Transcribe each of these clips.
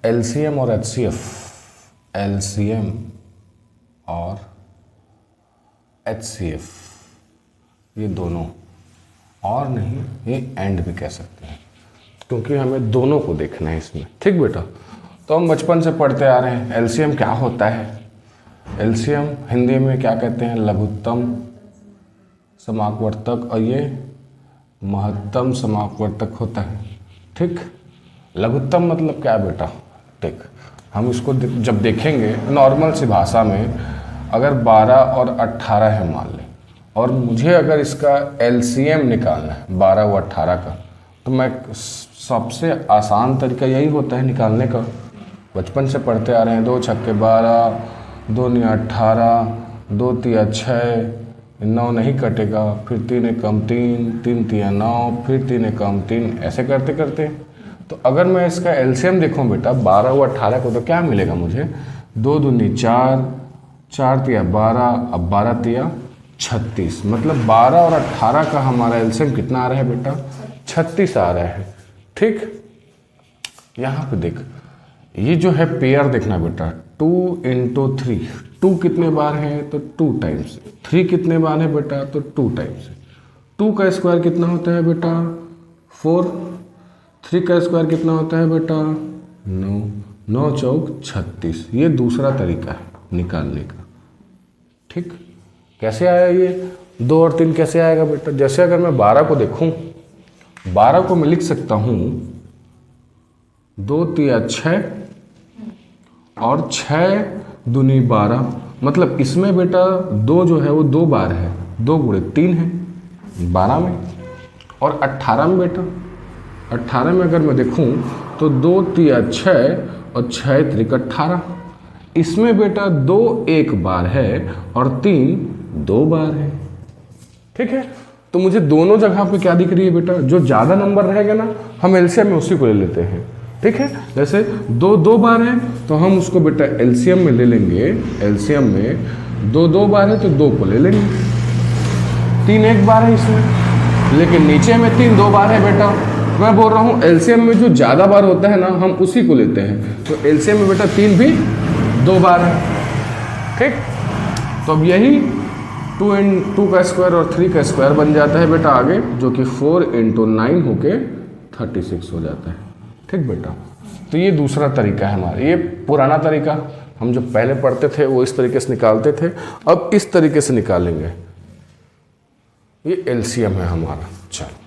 LCM और HCF, LCM और HCF ये दोनों, और नहीं ये एंड भी कह सकते हैं, क्योंकि हमें दोनों को देखना है इसमें। ठीक बेटा, तो हम बचपन से पढ़ते आ रहे हैं एलसीएम क्या होता है। एलसीएम हिंदी में क्या कहते हैं, लघुत्तम समापवर्तक, और ये महत्तम समापवर्तक होता है। ठीक, लघुत्तम मतलब क्या है बेटा, ठीक, हम इसको जब देखेंगे नॉर्मल सी भाषा में, अगर 12 और 18 है मान लें, और मुझे अगर इसका एलसीएम निकालना है 12 व 18 का, तो मैं सबसे आसान तरीका यही होता है निकालने का। बचपन से पढ़ते आ रहे हैं, 2 छक्के 12, 2 नी 18, 2 तिया 6, 9 नहीं कटेगा, फिर 3 कम 3, 3 तिया 9, फिर 3 कम 3, ऐसे करते करते। तो अगर मैं इसका एलसीएम देखूं बेटा 12 व 18 को, तो क्या मिलेगा मुझे, 2 दूनी 4, 4 तिया 12, अब 12 तिया 36, मतलब 12 और 18 का हमारा एलसीएम कितना आ रहा है बेटा, 36 आ रहा है। ठीक, यहाँ पे देख, ये जो है पेयर देखना बेटा, 2 × 3, 2 कितने बार है तो 2 टाइम्स, 3 कितने बार है बेटा तो 2 टाइम्स, 2 का स्क्वायर कितना होता है बेटा 4, 3 का स्क्वायर कितना होता है बेटा 9, 9 चौक 36। ये दूसरा तरीका है निकालने का। ठीक, कैसे आया ये 2 और 3 कैसे आएगा बेटा, जैसे अगर मैं 12 को देखूं, 12 को मैं लिख सकता हूं 2 तिया 6 और 6 दूनी 12, मतलब इसमें बेटा 2 जो है वो 2 बार है, 2 गुणे 3 है 12 में, और 18 में बेटा, 18 में अगर मैं देखूं तो 2 तिया 6 और 6 त्रिक 18, इसमें बेटा 2 1 बार है और 3 2 बार है। ठीक है, तो मुझे दोनों जगह पे क्या दिख रही है बेटा, जो ज़्यादा नंबर रहेगा ना हम एलसीएम में उसी को ले लेते हैं। ठीक है, जैसे 2 2 बार है तो हम उसको बेटा एलसीएम में ले लेंगे, एलसीएम में 2 2 बार है तो 2 को ले लेंगे, 3 1 बार है इसमें, लेकिन नीचे में 3 2 बार है बेटा। मैं बोल रहा हूँ एलसीएम में जो ज़्यादा बार होता है ना हम उसी को लेते हैं, तो एलसीएम में बेटा 3 भी 2 बार है। ठीक, तो अब यही 2 का स्क्वायर और 3 का स्क्वायर बन जाता है बेटा आगे, जो कि 4 × 9 होके 36 हो जाता है। ठीक बेटा, तो ये दूसरा तरीका है हमारा, ये पुराना तरीका हम जो पहले पढ़ते थे वो इस तरीके से निकालते थे, अब इस तरीके से निकालेंगे। ये एलसीएम है हमारा। चलो,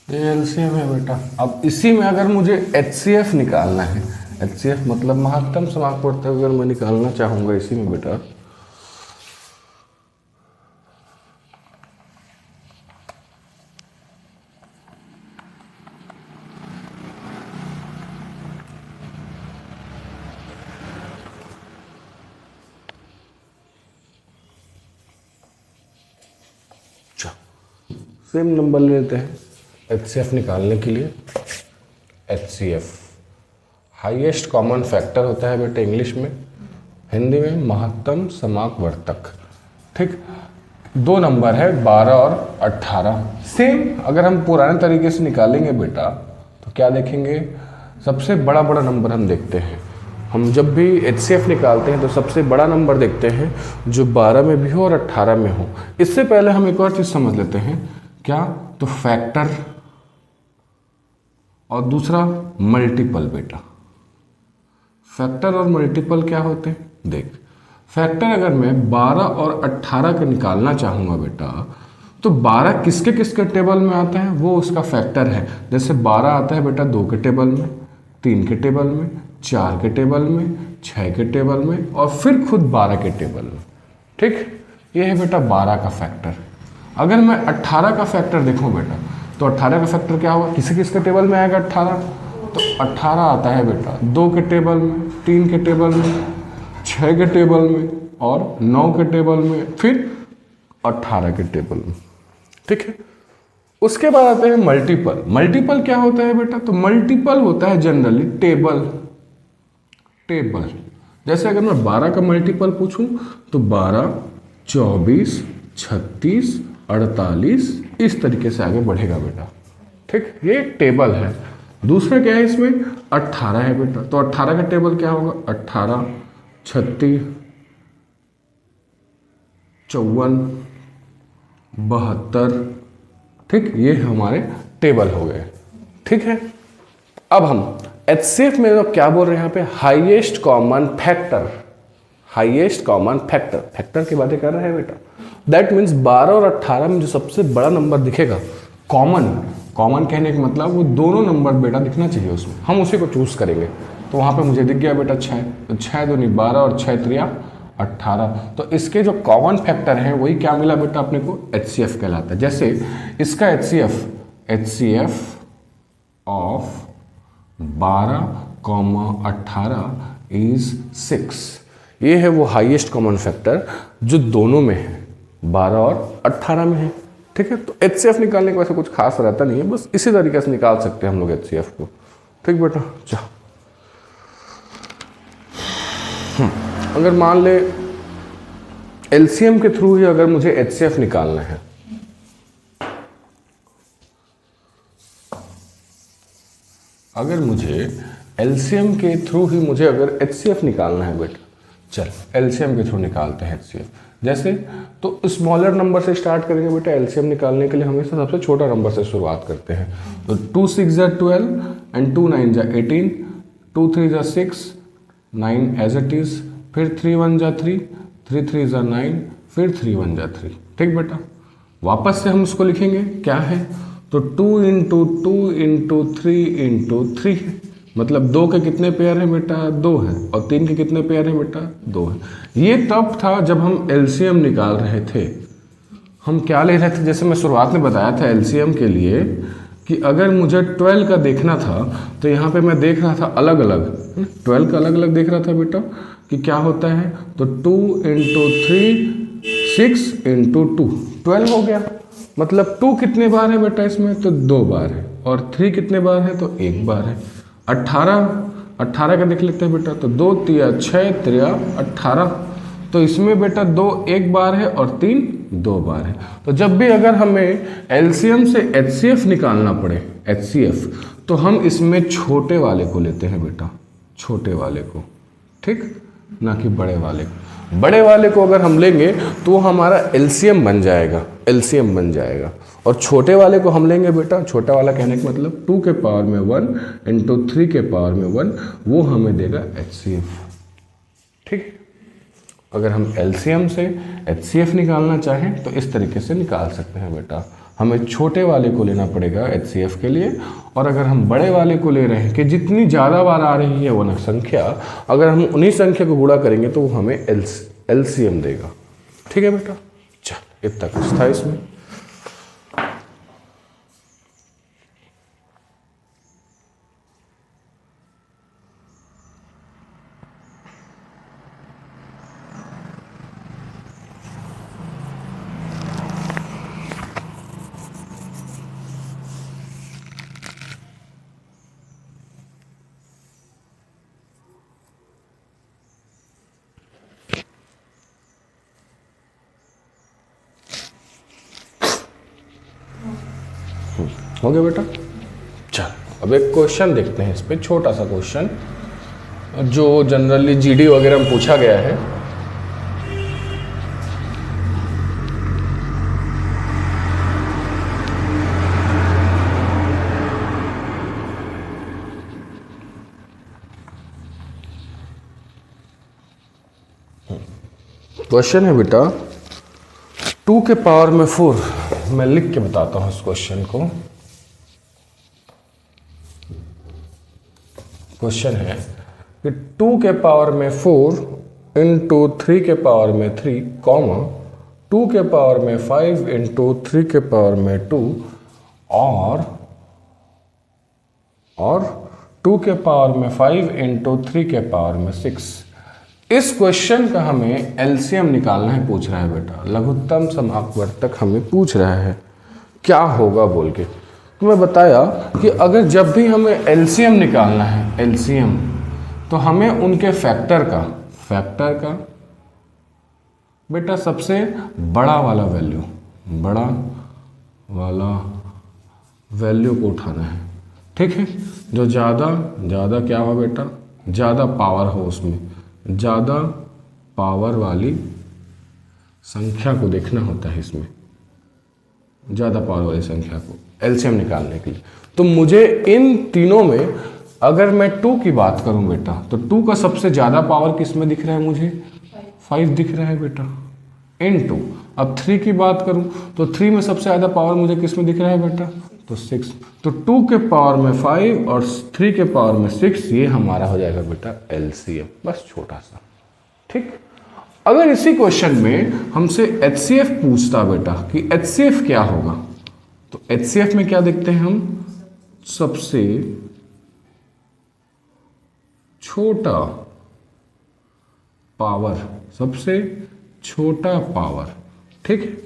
ये एलसीएम है बेटा। अब इसी में अगर मुझे एचसीएफ निकालना है, एचसीएफ मतलब महत्तम समापवर्तक अगर मैं निकालना चाहूँगा इसी में बेटा, सेम नंबर ले लेते हैं एचसीएफ निकालने के लिए। एचसीएफ हाईएस्ट कॉमन फैक्टर होता है बेटा इंग्लिश में, हिंदी में महत्तम समापवर्तक। ठीक, 2 नंबर है 12 और 18। सेम अगर हम पुराने तरीके से निकालेंगे बेटा तो क्या देखेंगे, सबसे बड़ा बड़ा नंबर हम देखते हैं। हम जब भी एचसीएफ निकालते हैं तो सबसे बड़ा नंबर देखते हैं जो 12 में भी हो और 18 में हो। इससे पहले हम एक और चीज़ समझ लेते हैं, क्या तो फैक्टर और दूसरा मल्टीपल बेटा। फैक्टर और मल्टीपल क्या होते हैं? देख, फैक्टर अगर मैं 12 और 18 का निकालना चाहूँगा बेटा, तो 12 किसके किसके टेबल में आता है, वो उसका फैक्टर है। जैसे 12 आता है बेटा 2 के टेबल में, 3 के टेबल में, 4 के टेबल में, 6 के टेबल में और फिर खुद 12 के टेबल में। ठीक, ये है बेटा 12 का फैक्टर। अगर मैं 18 का फैक्टर देखूँ बेटा, तो 18 का फैक्टर क्या होगा, किसी किसके टेबल में आएगा 18? तो 18 आता है बेटा 2 के टेबल में, 3 के टेबल में, 6 के टेबल में और 9 के टेबल में, फिर 18 के टेबल में। ठीक है, उसके बाद आते हैं मल्टीपल। मल्टीपल क्या होता है बेटा? तो मल्टीपल होता है जनरली टेबल। जैसे अगर मैं 12 का मल्टीपल पूछूं तो 12, 24, 36, 48 इस तरीके से आगे बढ़ेगा बेटा। ठीक, ये टेबल है। दूसरा क्या है इसमें? 18 है बेटा, तो 18 का टेबल क्या होगा? 18, 36, 54, 72। ठीक, ये हमारे टेबल हो गए। ठीक है, अब हम HCF में तो क्या बोल रहे हैं यहाँ पे? Highest common factor. Highest common factor की बातें कर रहे हैं बेटा। दैट मीन्स 12 और 18 में जो सबसे बड़ा नंबर दिखेगा, कॉमन कहने का मतलब वो दोनों नंबर बेटा दिखना चाहिए उसमें, हम उसी को चूज करेंगे। तो वहाँ पे मुझे दिख गया बेटा 6, तो 6 दूनी 12 और 6 त्रिया 18। तो इसके जो कॉमन फैक्टर हैं वही क्या मिला बेटा अपने को? HCF कहलाता है। जैसे इसका HCF ऑफ 12, 18 इज 6। ये है वो हाईएस्ट कॉमन फैक्टर जो दोनों में है, 12 और 18 में है। ठीक है, तो HCF निकालने का वैसे कुछ खास रहता नहीं है, बस इसी तरीके से निकाल सकते हैं हम लोग HCF को। ठीक बेटा, चलो अगर मान ले LCM के थ्रू ही अगर मुझे HCF निकालना है, अगर मुझे LCM के थ्रू ही मुझे अगर HCF निकालना है बेटा, चल LCM के थ्रू निकालते हैं HCF। जैसे तो स्मॉलर नंबर से स्टार्ट करेंगे बेटा। LCM निकालने के लिए हमेशा सबसे छोटा नंबर से शुरुआत करते हैं। तो 2 6 जा 12 एंड 2 9 जा 18, 2 3 जा 6, 9 एज इट इज, फिर 3 1 जा 3, 3 3 जा 9, फिर 3 1 जा 3। ठीक बेटा, वापस से हम उसको लिखेंगे क्या है? तो 2 इंटू 2 इंटू 3 इंटू 3 है, मतलब 2 के कितने पेयर हैं बेटा? 2 है। और 3 के कितने पेयर हैं बेटा? 2 है। ये तब था जब हम LCM निकाल रहे थे। हम क्या ले रहे थे? जैसे मैं शुरुआत में बताया था LCM के लिए कि अगर मुझे 12 का देखना था तो यहाँ पे मैं देख रहा था अलग अलग, 12 का अलग अलग देख रहा था बेटा कि क्या होता है। तो 2 इंटू 3, 6 इंटू 2, 12 हो गया। मतलब 2 कितने बार है बेटा इसमें? तो 2 बार है। और 3 कितने बार है? तो 1 बार है। 18 का देख लेते हैं बेटा। तो 2 तिया 6 त्रिया 18। तो इसमें बेटा 2 1 बार है और 3 2 बार है। तो जब भी अगर हमें LCM से HCF निकालना पड़े, HCF, तो हम इसमें छोटे वाले को लेते हैं बेटा, छोटे वाले को। ठीक, ना कि बड़े वाले को। बड़े वाले को अगर हम लेंगे तो हमारा LCM बन जाएगा, LCM बन जाएगा। और छोटे वाले को हम लेंगे बेटा, छोटा वाला कहने का मतलब 2 के पावर में 1 इंटू 3 के पावर में 1, वो हमें देगा HCF। ठीक, अगर हम LCM से HCF निकालना चाहें तो इस तरीके से निकाल सकते हैं बेटा। हमें छोटे वाले को लेना पड़ेगा HCF के लिए, और अगर हम बड़े वाले को ले रहे हैं कि जितनी ज़्यादा बार आ रही है वो संख्या, अगर हम उन्हीं संख्या को गुणा करेंगे तो वो हमें LCM देगा। ठीक है बेटा, चल इतना कुछ था इसमें। हो गया बेटा। चल अब एक क्वेश्चन देखते हैं इस पे, छोटा सा क्वेश्चन जो जनरली GD वगैरह में पूछा गया है। क्वेश्चन है बेटा 2 के पावर में 4, मैं लिख के बताता हूं इस क्वेश्चन को। क्वेश्चन है कि 2 के पावर में 4 इंटू 3 के पावर में 3 कॉमा 2 के पावर में 5 इंटू 3 के पावर में 2 और 2 के पावर में 5 इंटू 3 के पावर में 6। इस क्वेश्चन का हमें एलसीएम निकालना है, पूछ रहा है बेटा, लघुत्तम समापवर्तक हमें पूछ रहा है क्या होगा बोल के। तो मैं बताया कि अगर जब भी हमें एलसीएम निकालना है, एलसीएम, तो हमें उनके फैक्टर का बेटा सबसे बड़ा वाला वैल्यू को उठाना है, ठीक है। जो ज़्यादा क्या हो बेटा, ज़्यादा पावर हो, उसमें ज़्यादा पावर वाली संख्या को देखना होता है, इसमें ज़्यादा पावर वाली संख्या को एलसीएम निकालने के लिए। तो मुझे इन तीनों में अगर मैं 2 की बात करूं बेटा, तो 2 का सबसे ज़्यादा पावर किस में दिख रहा है मुझे, 5 दिख रहा है बेटा, इनटू। अब 3 की बात करूं तो 3 में सबसे ज़्यादा पावर मुझे किस में दिख रहा है बेटा, तो 6। तो 2 के पावर में 5 और 3 के पावर में 6, ये हमारा हो जाएगा बेटा एलसीएम, बस छोटा सा, ठीक। अगर इसी क्वेश्चन में हमसे एचसीएफ पूछता बेटा कि एचसीएफ क्या होगा, तो एचसीएफ में क्या देखते हैं हम, सबसे छोटा पावर, ठीक है।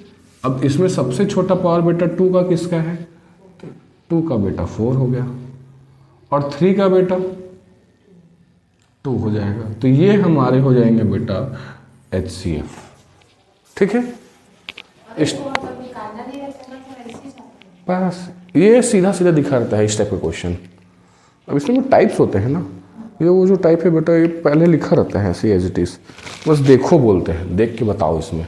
अब इसमें सबसे छोटा पावर बेटा 2 का किसका है, 2 का बेटा 4 हो गया, और 3 का बेटा 2 हो जाएगा। तो ये हमारे हो जाएंगे बेटा एचसीएफ, ठीक है। बस ये सीधा सीधा दिखा रहता है इस टाइप का क्वेश्चन। अब इसमें टाइप्स होते हैं ना, ये वो जो टाइप है बेटा, ये पहले लिखा रहता है ऐसे एज इट इज, बस देखो बोलते हैं, देख के बताओ इसमें।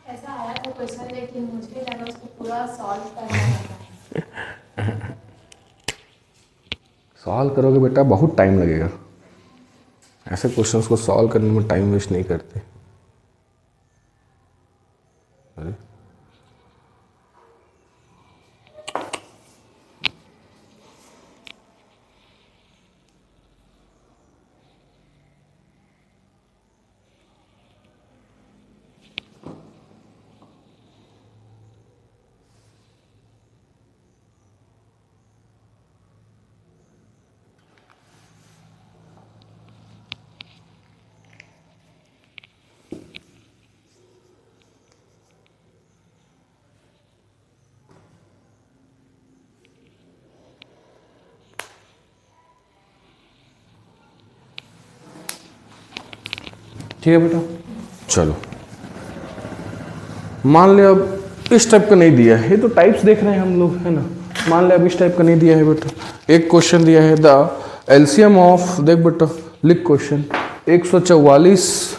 ऐसा आया था क्वेश्चन, लेकिन मुझे लगा उसको पूरा सॉल्व करना है। सॉल्व करोगे बेटा बहुत टाइम लगेगा, ऐसे क्वेश्चंस को सॉल्व करने में टाइम वेस्ट नहीं करते। अरे ठीक है बेटा, चलो मान ले अब इस टाइप का नहीं दिया है, ये तो टाइप्स देख रहे हैं हम लोग, है ना। मान ले अब इस टाइप का नहीं दिया है बेटा, एक क्वेश्चन दिया है द एलसीएम ऑफ, देख बेटा लिख क्वेश्चन, 144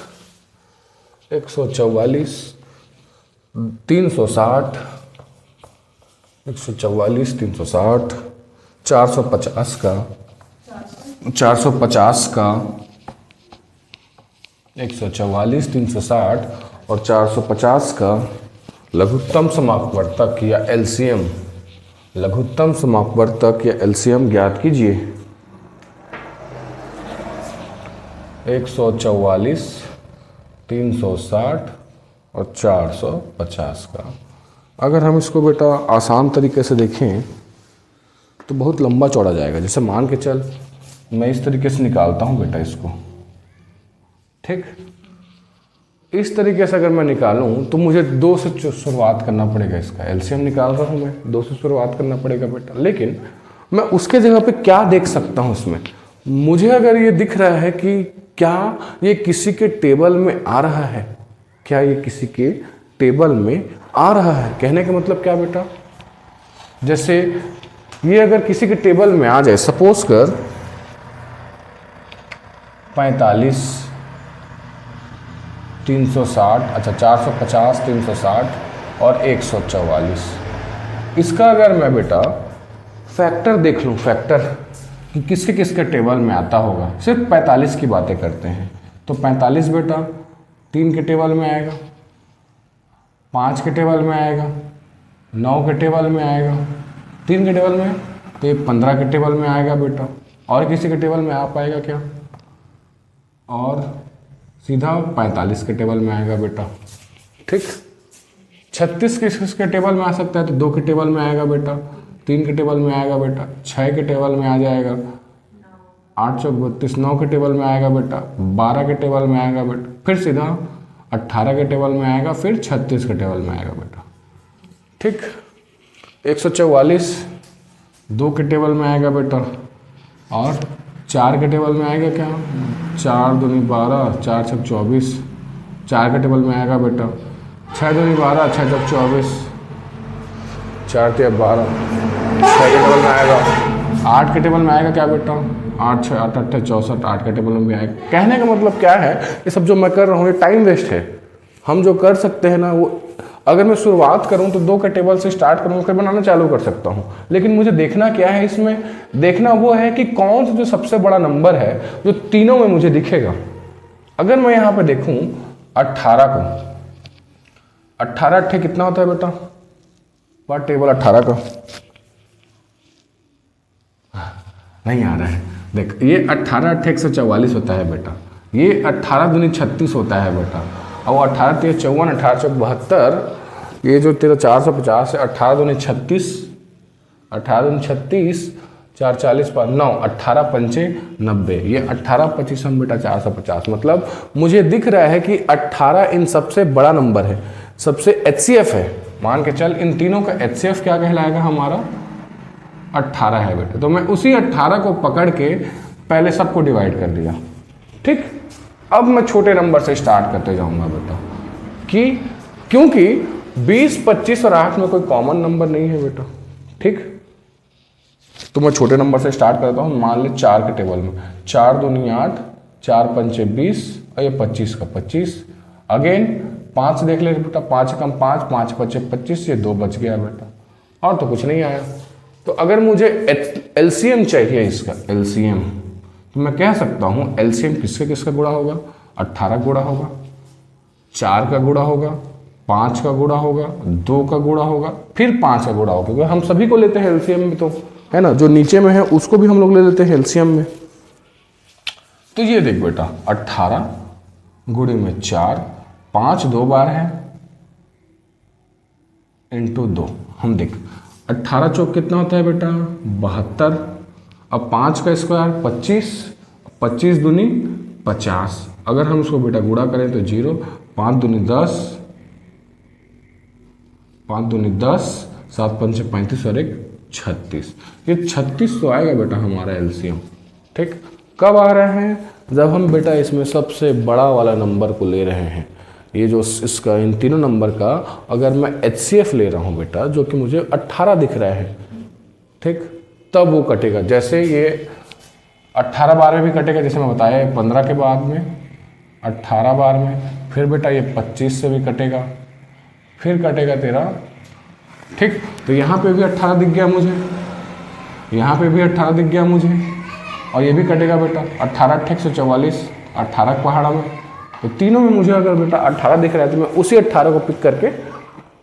360 144 360 450 का 144 360 और 450 का लघुत्तम समापवर्तक या एलसीएम, लघुत्तम समापवर्तक या एलसीएम ज्ञात कीजिए। 144 360 और 450 का। अगर हम इसको बेटा आसान तरीके से देखें तो बहुत लंबा चौड़ा जाएगा। जैसे मान के चल मैं इस तरीके से निकालता हूँ बेटा इसको, ठीक। इस तरीके से अगर मैं निकालूं तो मुझे 2 से शुरुआत करना पड़ेगा, इसका एलसीएम निकाल रहा हूं मैं, 2 से शुरुआत करना पड़ेगा बेटा। लेकिन मैं उसके जगह पे क्या देख सकता हूं इसमें, मुझे अगर ये दिख रहा है कि क्या ये किसी के टेबल में आ रहा है, क्या ये किसी के टेबल में आ रहा है, कहने का मतलब क्या बेटा, जैसे ये अगर किसी के टेबल में आ जाए, सपोज कर 45 360, अच्छा 450, 360 और 144। इसका अगर मैं बेटा फैक्टर देख लूँ, फैक्टर कि किसके किसके टेबल में आता होगा, सिर्फ 45 की बातें करते हैं, तो 45 बेटा 3 के टेबल में आएगा, 5 के टेबल में आएगा, 9 के टेबल में आएगा, 3 के टेबल में, तो ये 15 के टेबल में आएगा बेटा। और किसी के टेबल में आ पाएगा क्या? और सीधा 45 के टेबल में आएगा बेटा। ठीक, 36 किसके टेबल में आ सकता है? तो 2 के टेबल में आएगा बेटा, 3 के टेबल में आएगा बेटा, 6 के टेबल में आ जाएगा, 8 चौक 32, 9 के टेबल में आएगा बेटा, 12 के टेबल में आएगा बेटा, फिर सीधा 18 के टेबल में आएगा, फिर 36 के टेबल में आएगा बेटा। ठीक, 144 2 के टेबल में आएगा बेटा, और 4 के टेबल में आएगा क्या? 4 दूनी 12, 4 छक 24, 4 के टेबल में आएगा बेटा, 6 दूनी 12, 6 छक 24, 4 तिया 12, 6 के टेबल में आएगा, 8 के टेबल में आएगा क्या बेटा? 8 6 8 8 64, 8 के टेबल में भी आएगा। कहने का मतलब क्या है, ये सब जो मैं कर रहा हूँ ये टाइम वेस्ट है। हम जो कर सकते हैं ना, वो अगर मैं शुरुआत करूं तो 2 के टेबल से स्टार्ट करूँ, फिर बनाना चालू कर सकता हूं। लेकिन मुझे देखना क्या है इसमें, देखना वो है कि कौन सा जो सबसे बड़ा नंबर है जो तीनों में मुझे दिखेगा। अगर मैं यहाँ पे देखूं 18 को, 18 अट्ठे कितना होता है बेटा? बात टेबल 18 का नहीं आ रहा है, देख ये 18 अट्ठे 144 होता है बेटा, ये 18 दूनी 36 होता है बेटा, और 18 तिया 54, 18 चौक 72, ये जो तेरा 450 है, 18 दूनी 36, 18 दूनी 36, 4 40 5 9, 18 पंचे 90, ये 18 25 हम बेटा 450। मतलब मुझे दिख रहा है कि 18 इन सबसे बड़ा नंबर है, सबसे HCF है। मान के चल इन तीनों का HCF क्या कहलाएगा हमारा? 18 है बेटा। तो मैं उसी 18 को पकड़ के पहले सबको डिवाइड कर दिया। ठीक, अब मैं छोटे नंबर से स्टार्ट करते जाऊंगा बेटा, कि क्योंकि 20 25 और 8 में कोई कॉमन नंबर नहीं है बेटा। ठीक, तो मैं छोटे नंबर से स्टार्ट करता हूँ। मान ले 4 के टेबल में, 4 दूनी 8, 4 पंचे 20, और ये 25 का 25। अगेन 5 देख ले बेटा, 5 कम 5, 5 पंचे 25, ये 2 बच गया बेटा, और तो कुछ नहीं आया। तो अगर मुझे LCM चाहिए, इसका LCM, तो मैं कह सकता हूँ LCM किसके किसका गुणा होगा? 18 गुणा होगा, 4 का गुणा होगा, 5 का गुणा होगा, 2 का गुणा होगा, फिर 5 का गुणा होगा। क्योंकि हम सभी को लेते हैं LCM में, तो है ना, जो नीचे में है उसको भी हम लोग ले लेते हैं LCM में। तो ये देख बेटा 18 गुणे में 4, 5 2 बार है, इंटू 2। हम देख 18 चौक कितना होता है बेटा? 72। अब 5 का स्क्वायर 25, 25 दूनी 50। अगर हम उसको बेटा गुणा करें तो 0, 5 दूनी 10, 5 दूनी 10, 7 पंचे 35 और 1 36। ये 36 तो आएगा बेटा हमारा LCM। ठीक, कब आ रहे हैं? जब हम बेटा इसमें सबसे बड़ा वाला नंबर को ले रहे हैं। ये जो इसका इन तीनों नंबर का अगर मैं HCF ले रहा हूँ बेटा, जो कि मुझे 18 दिख रहा है, ठीक, तब वो कटेगा। जैसे ये 18 बार में भी कटेगा, जैसे मैं बताया 15 के बाद में, 18 बार में, फिर बेटा ये 25 से भी कटेगा, फिर कटेगा तेरा। ठीक, तो यहाँ पे भी 18 दिख गया मुझे, यहाँ पे भी 18 दिख गया मुझे, और ये भी कटेगा बेटा। 18 अट्ठे 144, 18 पहाड़ा में, तो तीनों में मुझे अगर बेटा 18 दिख रहा है तो मैं उसी 18 को पिक करके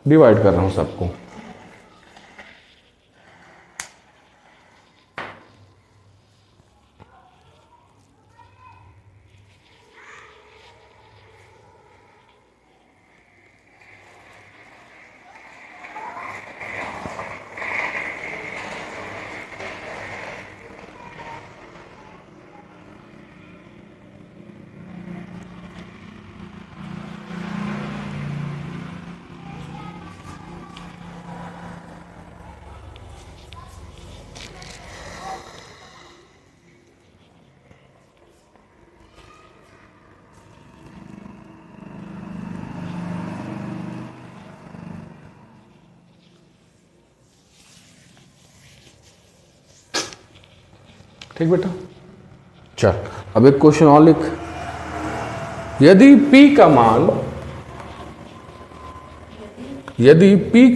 डिवाइड कर रहा हूँ सबको। ठीक बेटा, चल अब एक क्वेश्चन और लिख। यदि P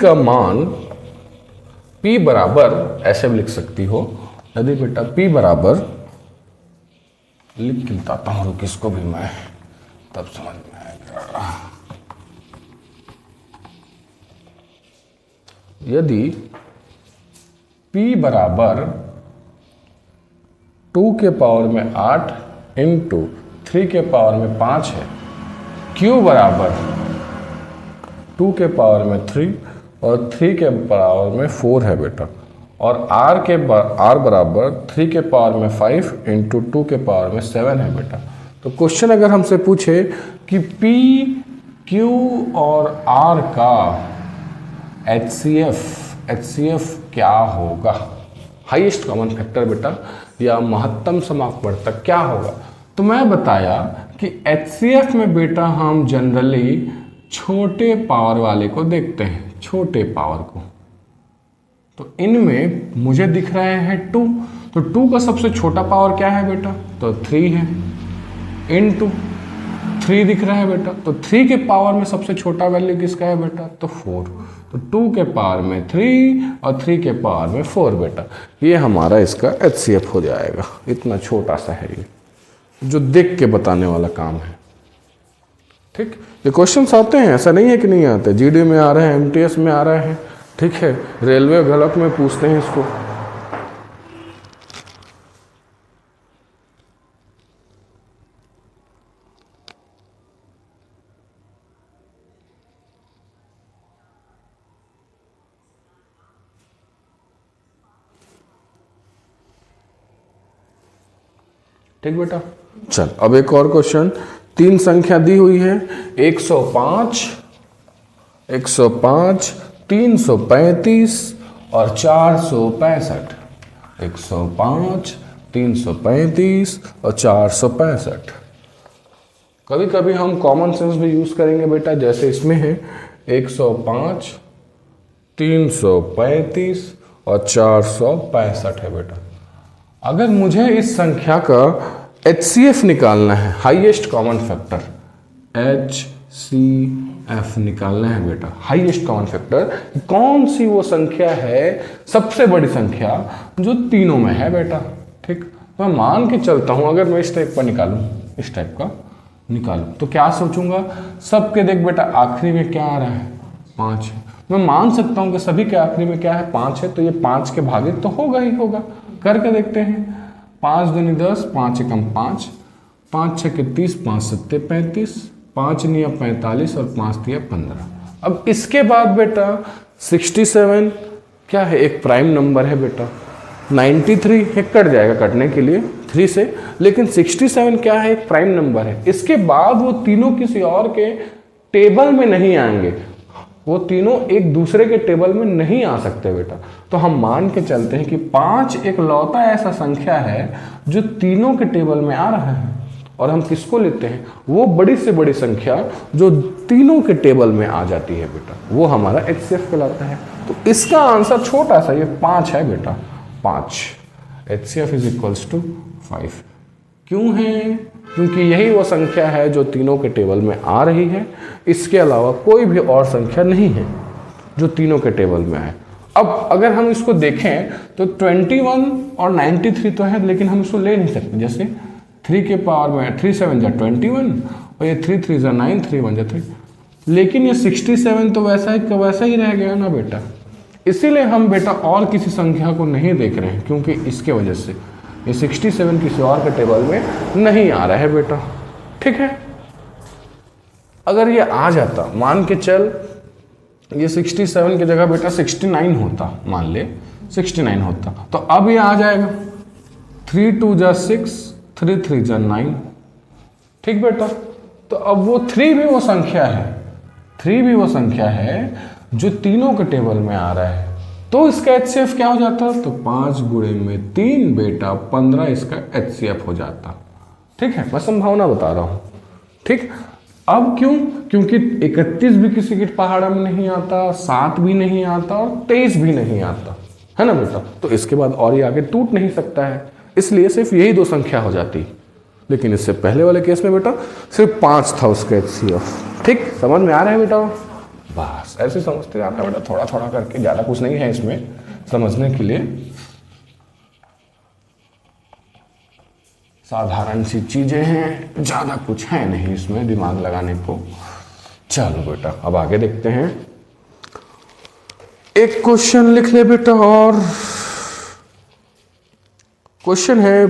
का मान P बराबर, ऐसे भी लिख सकती हो, यदि बेटा P बराबर, लिख के बताता हूँ किसको भी मैं, तब समझ में आएगा। यदि P बराबर 2 के पावर में 8 इंटू 3 के पावर में 5 है, Q बराबर 2 के पावर में 3 और 3 के पावर में 4 है बेटा, और R बराबर 3 के पावर में 5 इंटू 2 के पावर में 7 है बेटा। तो क्वेश्चन अगर हमसे पूछे कि P, Q और R का HCF क्या होगा, हाईएस्ट कॉमन फैक्टर बेटा, या महत्तम समापवर्तक क्या होगा, तो मैं बताया कि HCF में बेटा हम जनरली छोटे पावर वाले को देखते हैं, छोटे पावर को। तो इनमें मुझे दिख रहे हैं 2, तो 2 का सबसे छोटा पावर क्या है बेटा, तो 3 है, इनटू 3 दिख रहा है बेटा, तो 3 के पावर में सबसे छोटा वैल्यू किसका है बेटा, तो 4, तो 2 के पावर में 3 और 3 के पावर में 4 बेटा, ये हमारा इसका HCF हो जाएगा। इतना छोटा सा है ये, जो देख के बताने वाला काम है। ठीक, ये क्वेश्चंस आते हैं, ऐसा नहीं है कि नहीं आते, जीडी में आ रहे हैं, MTS में आ रहे हैं, ठीक है, रेलवे गलत में पूछते हैं इसको। ठीक बेटा, चल अब एक और क्वेश्चन, 3 संख्या दी हुई है, 105, 335 और 465। 105, 335 और 465। कभी कभी हम कॉमन सेंस भी यूज करेंगे बेटा, जैसे इसमें है 105, 335 और 465 है बेटा। अगर मुझे इस संख्या का HCF निकालना है, हाईएस्ट कॉमन फैक्टर, HCF निकालना है बेटा, हाईएस्ट कॉमन फैक्टर, कौन सी वो संख्या है, सबसे बड़ी संख्या जो तीनों में है बेटा। ठीक, मैं मान के चलता हूं, अगर मैं इस टाइप का निकालूं, इस टाइप का निकालूं, तो क्या सोचूंगा, सबके देख बेटा आखिरी में क्या आ रहा है, 5 है। मैं मान सकता हूं कि सभी के आखिरी में क्या है, 5 है, तो ये 5 के भागित तो होगा ही होगा। करके देखते हैं, 5 दूनी 10, 5 एकम 5, 5 छके 30, 5 सत्ते 35, 5 निया 45 और 5 दिया 15। अब इसके बाद बेटा 67 क्या है, एक प्राइम नंबर है बेटा। 93 है, कट जाएगा कटने के लिए 3 से, लेकिन 67 क्या है, एक प्राइम नंबर है। इसके बाद वो तीनों किसी और के टेबल में नहीं आएंगे, वो तीनों एक दूसरे के टेबल में नहीं आ सकते बेटा। तो हम मान के चलते हैं कि 5 एक लौता ऐसा संख्या है जो तीनों के टेबल में आ रहा है, और हम किसको लेते हैं, वो बड़ी से बड़ी संख्या जो तीनों के टेबल में आ जाती है बेटा, वो हमारा HCF कहलाता है। तो इसका आंसर छोटा सा ये 5 है बेटा, 5। HCF is equals to 5। क्यों है, क्योंकि यही वो संख्या है जो तीनों के टेबल में आ रही है, इसके अलावा कोई भी और संख्या नहीं है जो तीनों के टेबल में है। अब अगर हम इसको देखें तो 21 और 93 तो है, लेकिन हम इसको ले नहीं सकते। जैसे 3 के पावर में 3 7 जा 21 और ये 3 3 जा 9, 3 1 जा 3, लेकिन ये 67 तो वैसा ही रह गया ना बेटा। इसीलिए हम बेटा और किसी संख्या को नहीं देख रहे हैं, क्योंकि इसके वजह से ये 67 किसी और के टेबल में नहीं आ रहा है बेटा। ठीक है, अगर ये आ जाता, मान के चल ये 67 की जगह बेटा 69 होता, मान ले 69 होता, तो अब ये आ जाएगा 3 2 जा 6, 3 3 जा 9। ठीक बेटा, तो अब वो 3 भी वो संख्या है, 3 भी वो संख्या है जो तीनों के टेबल में आ रहा है। तो इसका HCF क्या हो जाता, तो 5 गुणे में 3 बेटा 15 इसका HCF हो जाता। ठीक है, मैं संभावना बता रहा हूं। ठीक, अब क्यों, क्योंकि 31 भी किसी की पहाड़ में नहीं आता, 7 भी नहीं आता और 23 भी नहीं आता है ना बेटा। तो इसके बाद और ये आगे टूट नहीं सकता है, इसलिए सिर्फ यही 2 संख्या हो जाती। लेकिन इससे पहले वाले केस में बेटा सिर्फ 5 था उसका HCF। ठीक, समझ में आ रहा है बेटा? बस ऐसे समझते जाना बेटा, थोड़ा थोड़ा करके, ज़्यादा कुछ नहीं है इसमें समझने के लिए, साधारण सी चीज़ें हैं, ज़्यादा कुछ है नहीं इसमें दिमाग लगाने को। चलो बेटा अब आगे देखते हैं। एक क्वेश्चन लिख ले बेटा, और क्वेश्चन है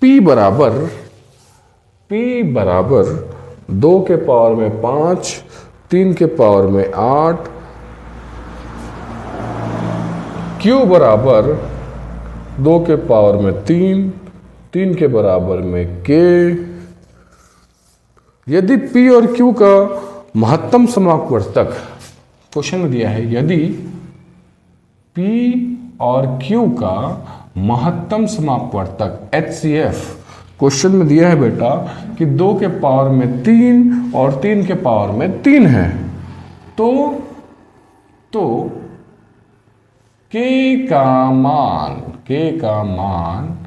P बराबर 2 के पावर में 5, 3 के पावर में 8, Q बराबर 2 के पावर में 3, 3 के बराबर में K। यदि P और Q का महत्तम समापवर्तक, क्वेश्चन में दिया है यदि P और Q का महत्तम समापवर्तक HCF, क्वेश्चन में दिया है बेटा कि 2 के पावर में 3 और 3 के पावर में 3 है, तो K का मान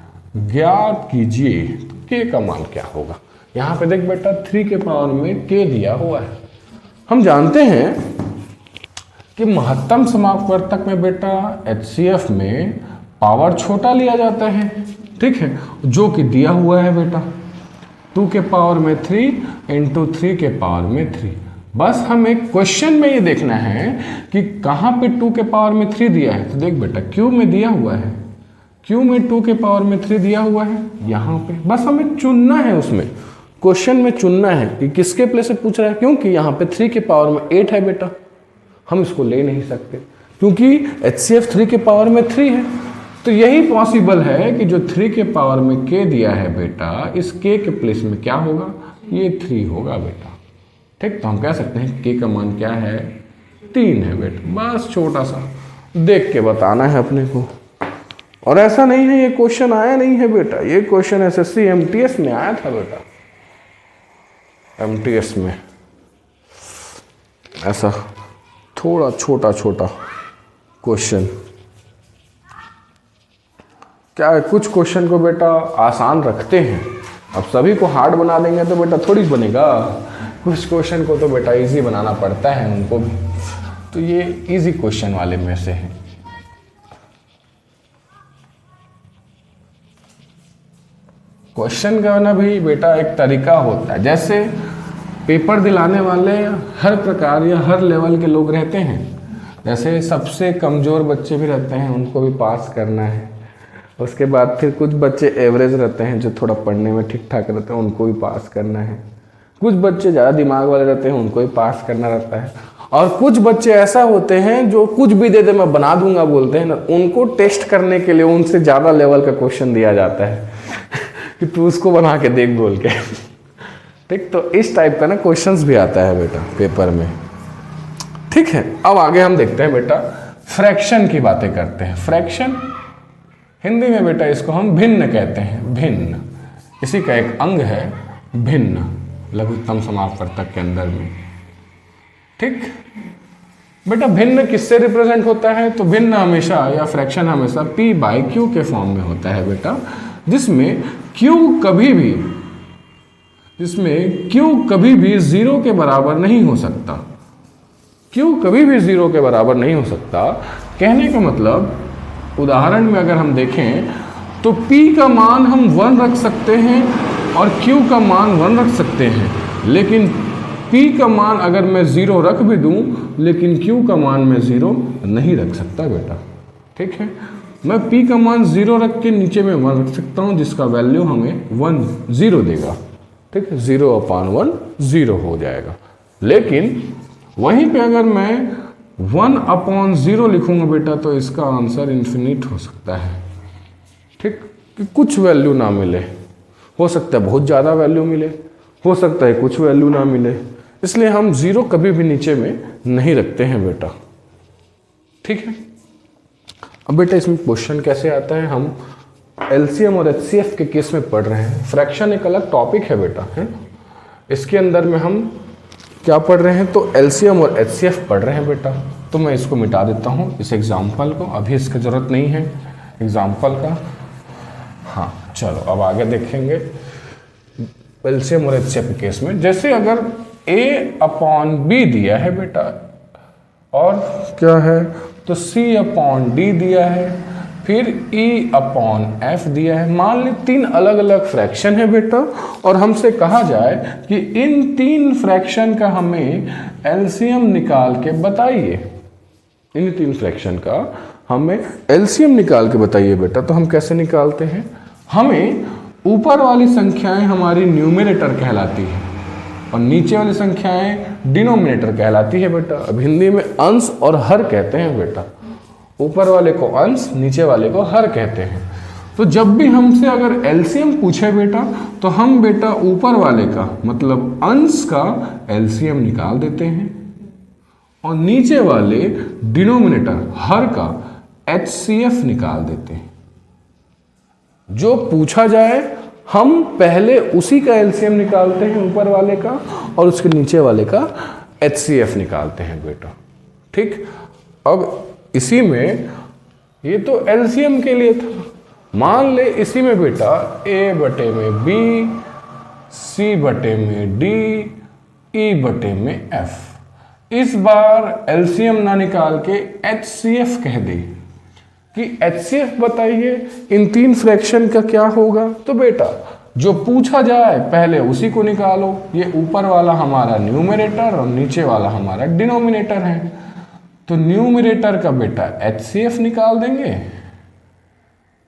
ज्ञात कीजिए। तो K का मान क्या होगा? यहां पे देख बेटा 3 के पावर में K दिया हुआ है। हम जानते हैं कि महत्तम समापवर्तक में बेटा HCF में पावर छोटा लिया जाता है, ठीक है, जो कि दिया हुआ है बेटा 2 के पावर में 3 इंटू 3 के पावर में 3। बस हमें क्वेश्चन में ये देखना है कि कहाँ पे 2 के पावर में 3 दिया है। तो देख बेटा Q में दिया हुआ है, Q में 2 के पावर में 3 दिया हुआ है यहाँ पे। बस हमें चुनना है, उसमें क्वेश्चन में चुनना है कि किसके प्लेस से पूछ रहा है, क्योंकि यहाँ पे 3 के पावर में 8 है बेटा, हम इसको ले नहीं सकते क्योंकि HCF 3 के पावर में 3 है। तो यही पॉसिबल है कि जो 3 के पावर में K दिया है बेटा, इस K के प्लेस में क्या होगा, ये 3 होगा बेटा। ठीक, तो हम कह सकते हैं K का मान क्या है, 3 है बेटा। बस छोटा सा देख के बताना है अपने को। और ऐसा नहीं है ये क्वेश्चन आया नहीं है बेटा, ये क्वेश्चन SSC MTS में आया था बेटा। MTS में ऐसा थोड़ा छोटा छोटा क्वेश्चन, क्या है, कुछ क्वेश्चन को बेटा आसान रखते हैं, अब सभी को हार्ड बना देंगे तो बेटा थोड़ी बनेगा। कुछ क्वेश्चन को तो बेटा इजी बनाना पड़ता है उनको भी, तो ये इजी क्वेश्चन वाले में से है। क्वेश्चन का ना भी बेटा एक तरीका होता है, जैसे पेपर दिलाने वाले हर प्रकार या हर लेवल के लोग रहते हैं। जैसे सबसे कमज़ोर बच्चे भी रहते हैं, उनको भी पास करना है। उसके बाद फिर कुछ बच्चे एवरेज रहते हैं, जो थोड़ा पढ़ने में ठीक ठाक रहते हैं, उनको भी पास करना है। कुछ बच्चे ज़्यादा दिमाग वाले रहते हैं, उनको भी पास करना रहता है। और कुछ बच्चे ऐसा होते हैं जो कुछ भी दे दे मैं बना दूंगा बोलते हैं ना, उनको टेस्ट करने के लिए उनसे ज़्यादा लेवल का क्वेश्चन दिया जाता है कि तू उसको बना के देख बोल के। ठीक, तो इस टाइप का ना क्वेश्चंस भी आता है बेटा पेपर में। ठीक है, अब आगे हम देखते हैं बेटा फ्रैक्शन की बातें करते हैं। फ्रैक्शन हिंदी में बेटा इसको हम भिन्न कहते हैं, भिन्न। इसी का एक अंग है भिन्न, लघुत्तम समापवर्तक के अंदर में। ठीक बेटा, भिन्न किससे रिप्रेजेंट होता है, तो भिन्न हमेशा या फ्रैक्शन हमेशा P/Q के फॉर्म में होता है बेटा, जिसमें Q कभी भी 0 के बराबर नहीं हो सकता। Q कभी भी 0 के बराबर नहीं हो सकता। कहने का मतलब, उदाहरण में अगर हम देखें तो P का मान हम 1 रख सकते हैं और Q का मान 1 रख सकते हैं, लेकिन P का मान अगर मैं 0 रख भी दूं, लेकिन Q का मान मैं 0 नहीं रख सकता बेटा। ठीक है, मैं P का मान 0 रख के नीचे में 1 रख सकता हूं, जिसका वैल्यू हमें 1 0 देगा। ठीक है, 0/1 0 हो जाएगा। लेकिन वहीं पे अगर मैं 1/0 लिखूंगा बेटा, तो इसका आंसर इन्फिनिट हो सकता है। ठीक, कि कुछ वैल्यू ना मिले, हो सकता है बहुत ज़्यादा वैल्यू मिले, हो सकता है कुछ वैल्यू ना मिले, इसलिए हम 0 कभी भी नीचे में नहीं रखते हैं बेटा। ठीक है, अब बेटा इसमें क्वेश्चन कैसे आता है, हम LCM और HCF के केस में पढ़ रहे हैं। फ्रैक्शन एक अलग टॉपिक है बेटा, है। इसके अंदर में हम क्या पढ़ रहे हैं, तो LCM और HCF पढ़ रहे हैं बेटा। तो मैं इसको मिटा देता हूँ, इस एग्जाम्पल को, अभी इसकी ज़रूरत नहीं है एग्जाम्पल का। हाँ चलो अब आगे देखेंगे। एलसीएम और एचसीएफ के केस में। जैसे अगर A/B दिया है बेटा और क्या है तो C/D दिया है, फिर E/F दिया है। मान ली 3 अलग अलग फ्रैक्शन है बेटा और हमसे कहा जाए कि इन 3 फ्रैक्शन का हमें एलसीएम निकाल के बताइए। इन 3 फ्रैक्शन का हमें एलसीएम निकाल के बताइए बेटा। तो हम कैसे निकालते हैं? हमें ऊपर वाली संख्याएं हमारी न्यूमरेटर कहलाती है और नीचे वाली संख्याएं डिनोमिनेटर कहलाती है बेटा। अब हिंदी में अंश और हर कहते हैं बेटा। ऊपर वाले को अंश, नीचे वाले को हर कहते हैं। तो जब भी हमसे अगर एलसीएम पूछे बेटा तो हम बेटा ऊपर वाले का मतलब अंश का एलसीएम निकाल देते हैं और नीचे वाले डिनोमिनेटर हर का एचसीएफ निकाल देते हैं। जो पूछा जाए हम पहले उसी का एलसीएम निकालते हैं ऊपर वाले का और उसके नीचे वाले का एचसीएफ निकालते हैं बेटा। ठीक, अब इसी में ये तो एलसीएम के लिए था। मान ले इसी में बेटा A/B, C/D, E/F। इस बार एलसीएम ना निकाल के एचसीएफ कह दे कि एचसीएफ बताइए इन 3 फ्रैक्शन का क्या होगा। तो बेटा जो पूछा जाए पहले उसी को निकालो। ये ऊपर वाला हमारा न्यूमरेटर और नीचे वाला हमारा डिनोमिनेटर है। तो न्यूमरेटर का बेटा एचसीएफ निकाल देंगे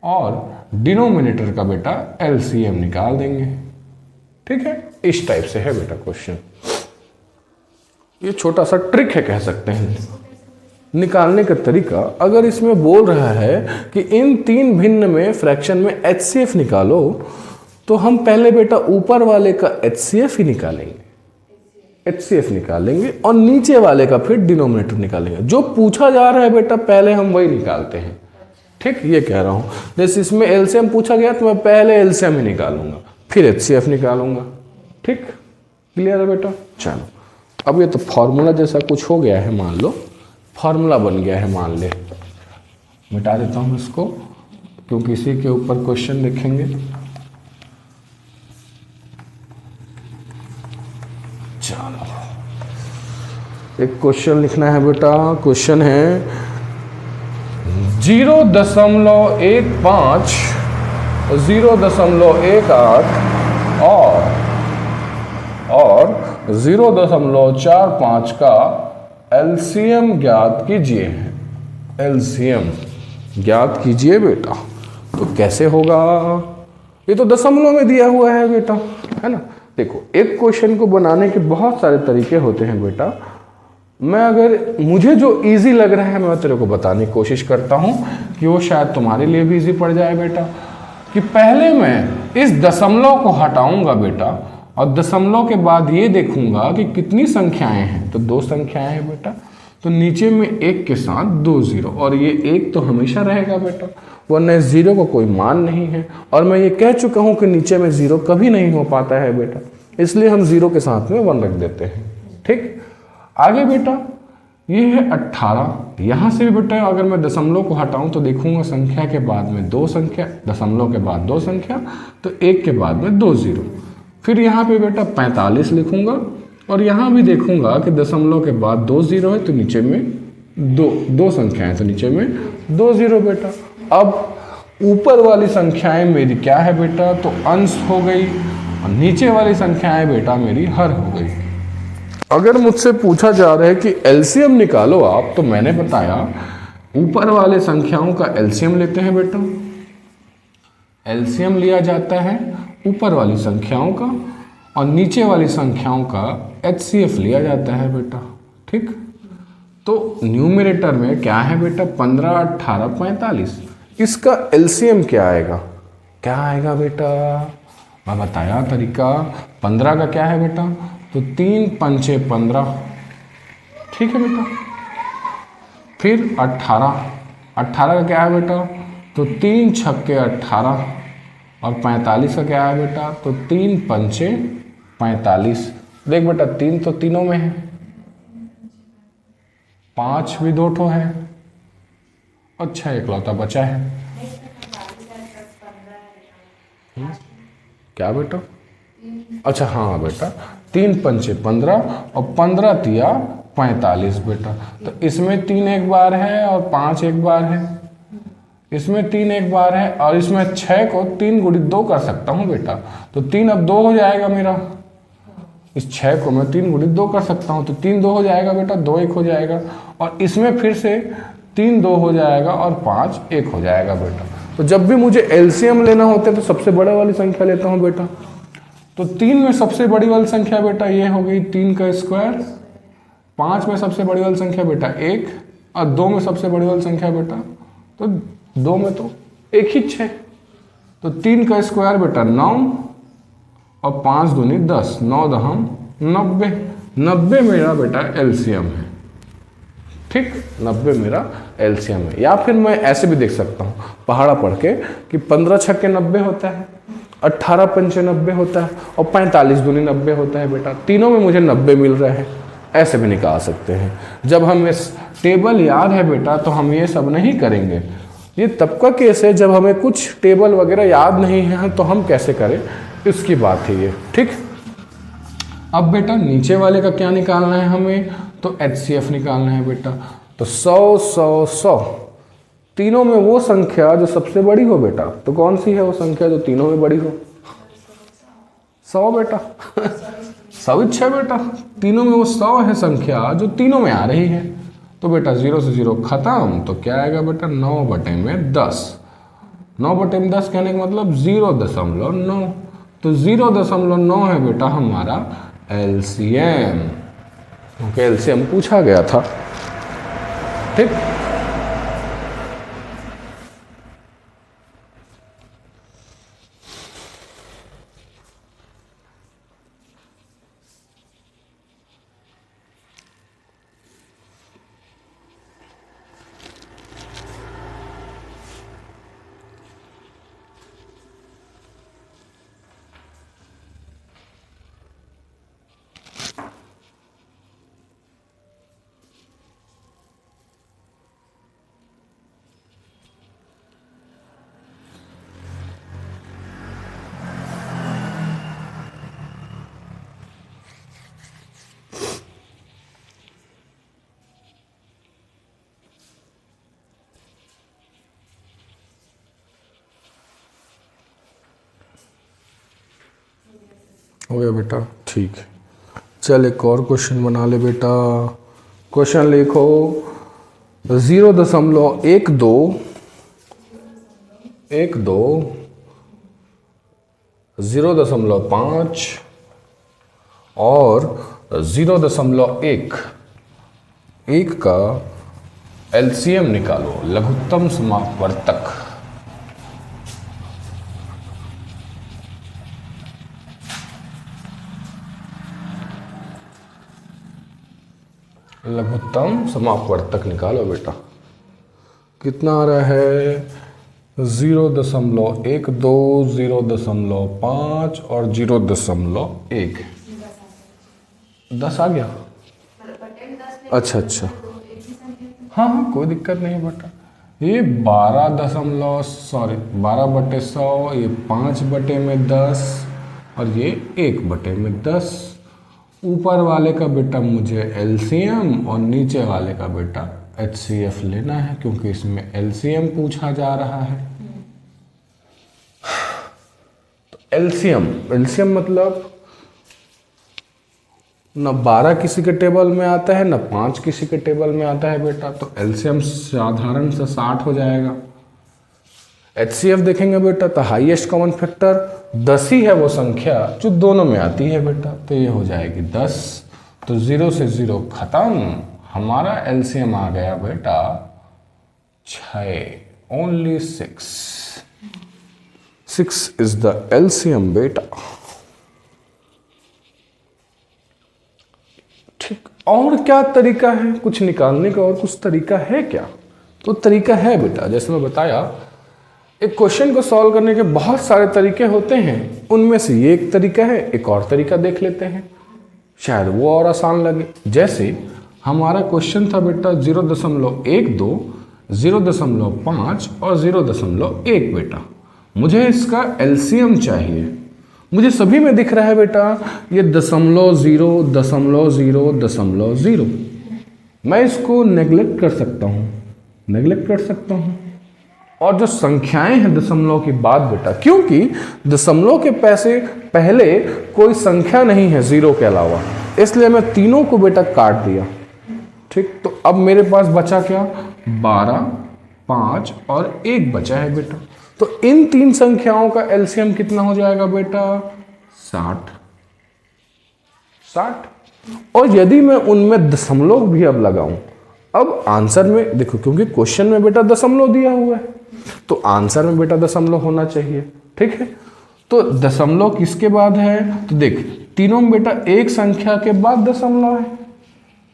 और डिनोमिनेटर का बेटा एलसीएम निकाल देंगे। ठीक है, इस टाइप से है बेटा क्वेश्चन। ये छोटा सा ट्रिक है कह सकते हैं निकालने का तरीका। अगर इसमें बोल रहा है कि इन 3 भिन्न में फ्रैक्शन में एचसीएफ निकालो तो हम पहले बेटा ऊपर वाले का एचसीएफ ही निकालेंगे, एचसीएफ निकालेंगे और नीचे वाले का फिर डिनोमिनेटर निकालेंगे। जो पूछा जा रहा है बेटा पहले हम वही निकालते हैं। ठीक, ये कह रहा हूँ। जैसे इसमें एलसीएम पूछा गया तो मैं पहले एलसीएम ही निकालूंगा फिर एचसीएफ निकालूंगा। ठीक, क्लियर है बेटा? चलो, अब ये तो फॉर्मूला जैसा कुछ हो गया है, मान लो फॉर्मूला बन गया है। मान ले, मिटा देता हूँ इसको क्योंकि इसी के ऊपर क्वेश्चन लिखेंगे। चलो, एक क्वेश्चन लिखना है बेटा। क्वेश्चन है 0.15, 0.18 और 0.45 का एलसीएम ज्ञात कीजिए। एलसीएम ज्ञात कीजिए बेटा। तो कैसे होगा? ये तो दशमलव में दिया हुआ है बेटा, है ना। देखो, एक क्वेश्चन को बनाने के बहुत सारे तरीके होते हैं बेटा। मैं अगर मुझे जो इजी लग रहा है मैं तेरे को बताने की कोशिश करता हूँ कि वो शायद तुम्हारे लिए भी इजी पड़ जाए बेटा। कि पहले मैं इस दशमलव को हटाऊंगा बेटा और दशमलव के बाद ये देखूंगा कि कितनी संख्याएं हैं। तो 2 संख्याएं हैं बेटा। तो नीचे में 1 के साथ 2 0 और ये 1 तो हमेशा रहेगा बेटा, वरना 0 को कोई मान नहीं है। और मैं ये कह चुका हूँ कि नीचे में 0 कभी नहीं हो पाता है बेटा, इसलिए हम 0 के साथ में 1 रख देते हैं। ठीक, आगे बेटा ये है 18। यहाँ से भी बेटा अगर मैं दशमलव को हटाऊं तो देखूंगा संख्या के बाद में 2 संख्या, दशमलव के बाद 2 संख्या, तो 1 के बाद में 2 0। फिर यहाँ पे बेटा 45 लिखूंगा और यहाँ भी देखूंगा कि दशमलव के बाद 2 0 है तो नीचे में 2 संख्याएं, तो नीचे में 2 0 बेटा। अब ऊपर वाली संख्याएं मेरी क्या है बेटा? तो अंश हो गई और नीचे वाली संख्याएं बेटा मेरी हर हो गई। अगर मुझसे पूछा जा रहा है कि एलसीएम निकालो आप, तो मैंने बताया ऊपर वाले संख्याओं का एलसीएम लेते हैं बेटा। एलसीएम लिया जाता है ऊपर वाली संख्याओं का और नीचे वाली संख्याओं का एचसीएफ लिया जाता है बेटा। ठीक, तो न्यूमरेटर में क्या है बेटा? 15, 18, 45। इसका एलसीएम क्या आएगा? क्या आएगा बेटा? मैं बताया तरीका। 15 का क्या है बेटा? तो 3 पंचे 15। ठीक है बेटा। फिर 18 का क्या है बेटा? तो 3 छक्के 18 और 45 का क्या है बेटा? तो 3 पंचे 45। देख बेटा 3 तो तीनों में है, 5 भी 2 ठो है, अच्छा इकलौता बचा है। क्या बेटा? अच्छा हाँ बेटा, 3 पंचे 15 और 15 तिया 45 बेटा। तो इसमें 3 एक बार है और 5 एक बार है, इसमें 3 एक बार है और इसमें 6 को 3 गुणित 2 कर सकता हूँ बेटा। तो 3 अब 2 हो जाएगा मेरा, इस 6 को मैं 3 गुणित 2 कर सकता हूँ, तो 3 2 हो जाएगा बेटा, 2 1 हो जाएगा। और इसमें फिर से 3 2 हो जाएगा और 5 1 हो जाएगा बेटा। तो जब भी मुझे एलसीएम लेना होता है तो सबसे बड़े वाली संख्या लेता हूँ बेटा। तो 3 में सबसे बड़ी वाली संख्या बेटा ये हो गई 3 का स्क्वायर, 5 में सबसे बड़ी वाली संख्या बेटा 1 और 2 में सबसे बड़ी वाली संख्या बेटा, तो 2 में तो 1 ही 6। तो 3 का स्क्वायर बेटा 9 और 5 दूनी 10, 9 दहम 90, 90 मेरा बेटा एलसीएम है। ठीक, 90 मेरा एलसीएम है। या फिर मैं ऐसे भी देख सकता हूँ पहाड़ा पढ़ के कि 15 छक्के 90 होता है, 18 पंचे 90 होता है और 45 दूनी 90 होता है बेटा। तीनों में मुझे 90 मिल रहे हैं, ऐसे भी निकाल सकते हैं। जब हमें टेबल याद है बेटा तो हम ये सब नहीं करेंगे। ये तब का केस है जब हमें कुछ टेबल वगैरह याद नहीं है तो हम कैसे करें, इसकी बात है ये। ठीक, अब बेटा नीचे वाले का क्या निकालना है हमें, तो HCF निकालना है बेटा। तो 100 100 100 तीनों में वो संख्या जो सबसे बड़ी हो बेटा, तो कौन सी है वो संख्या जो तीनों में बड़ी हो? 100 बेटा। सविच्छ है बेटा, तीनों में वो 100 है संख्या जो तीनों में आ रही है। तो बेटा 0 से 0 खत्म, तो क्या आएगा बेटा 9 बटे में 10। 9 बटे में 10 कहने का मतलब 0.9, तो 0.9 है बेटा हमारा एलसीएम, क्योंकि एलसीएम पूछा गया था। ठीक, हो गया बेटा। ठीक है, चल एक और क्वेश्चन बना ले बेटा। क्वेश्चन लिखो 0.12 0.5 और 0.1 का एलसीएम निकालो, लघुत्तम समापवर्तक। लघुत्तम समापवर्तक निकालो बेटा। कितना आ रहा है? 0.12, 0.5 और 0.1। 10 आ गया? अच्छा अच्छा, हाँ हाँ कोई दिक्कत नहीं बेटा। ये 12/100, ये 5/10 और ये 1/10। ऊपर वाले का बेटा मुझे एलसीएम और नीचे वाले का बेटा HCF लेना है, क्योंकि इसमें एलसीएम पूछा जा रहा है। तो एलसीएम मतलब न 12 किसी के टेबल में आता है, न 5 किसी के टेबल में आता है बेटा। तो एलसीएम साधारण से 60 हो जाएगा। HCF देखेंगे बेटा तो हाईएस्ट कॉमन फैक्टर 10 ही है वो संख्या जो दोनों में आती है बेटा, तो ये हो जाएगी 10। तो 0 से 0 खत्म, हमारा एलसीएम आ गया बेटा 6, ओनली 6 इज द एलसीएम बेटा। ठीक, और क्या तरीका है कुछ निकालने का? और कुछ तरीका है क्या? तो तरीका है बेटा, जैसे मैं बताया एक क्वेश्चन को सॉल्व करने के बहुत सारे तरीके होते हैं, उनमें से ये एक तरीका है। एक और तरीका देख लेते हैं, शायद वो और आसान लगे। जैसे हमारा क्वेश्चन था बेटा 0.12, 0.5 और 0.1 बेटा। मुझे इसका एलसीएम चाहिए, मुझे सभी में दिख रहा है बेटा ये 0.0.0.0। मैं इसको नेग्लेक्ट कर सकता हूँ, और जो संख्याएं हैं दशमलव के बाद बेटा, क्योंकि दशमलव के पहले कोई संख्या नहीं है जीरो के अलावा, इसलिए मैं तीनों को बेटा काट दिया। ठीक, तो अब मेरे पास बचा क्या, 12, 5 और 1 बचा है बेटा। तो इन तीन संख्याओं का एलसीएम कितना हो जाएगा बेटा, 60। और यदि मैं उनमें दशमलव भी अब लगाऊं, अब आंसर में देखो, क्योंकि क्वेश्चन में बेटा दशमलव दिया हुआ है तो आंसर में बेटा दशमलव होना चाहिए। ठीक है, तो दशमलव किसके बाद है, तो देख तीनों में बेटा एक संख्या के बाद दशमलव है,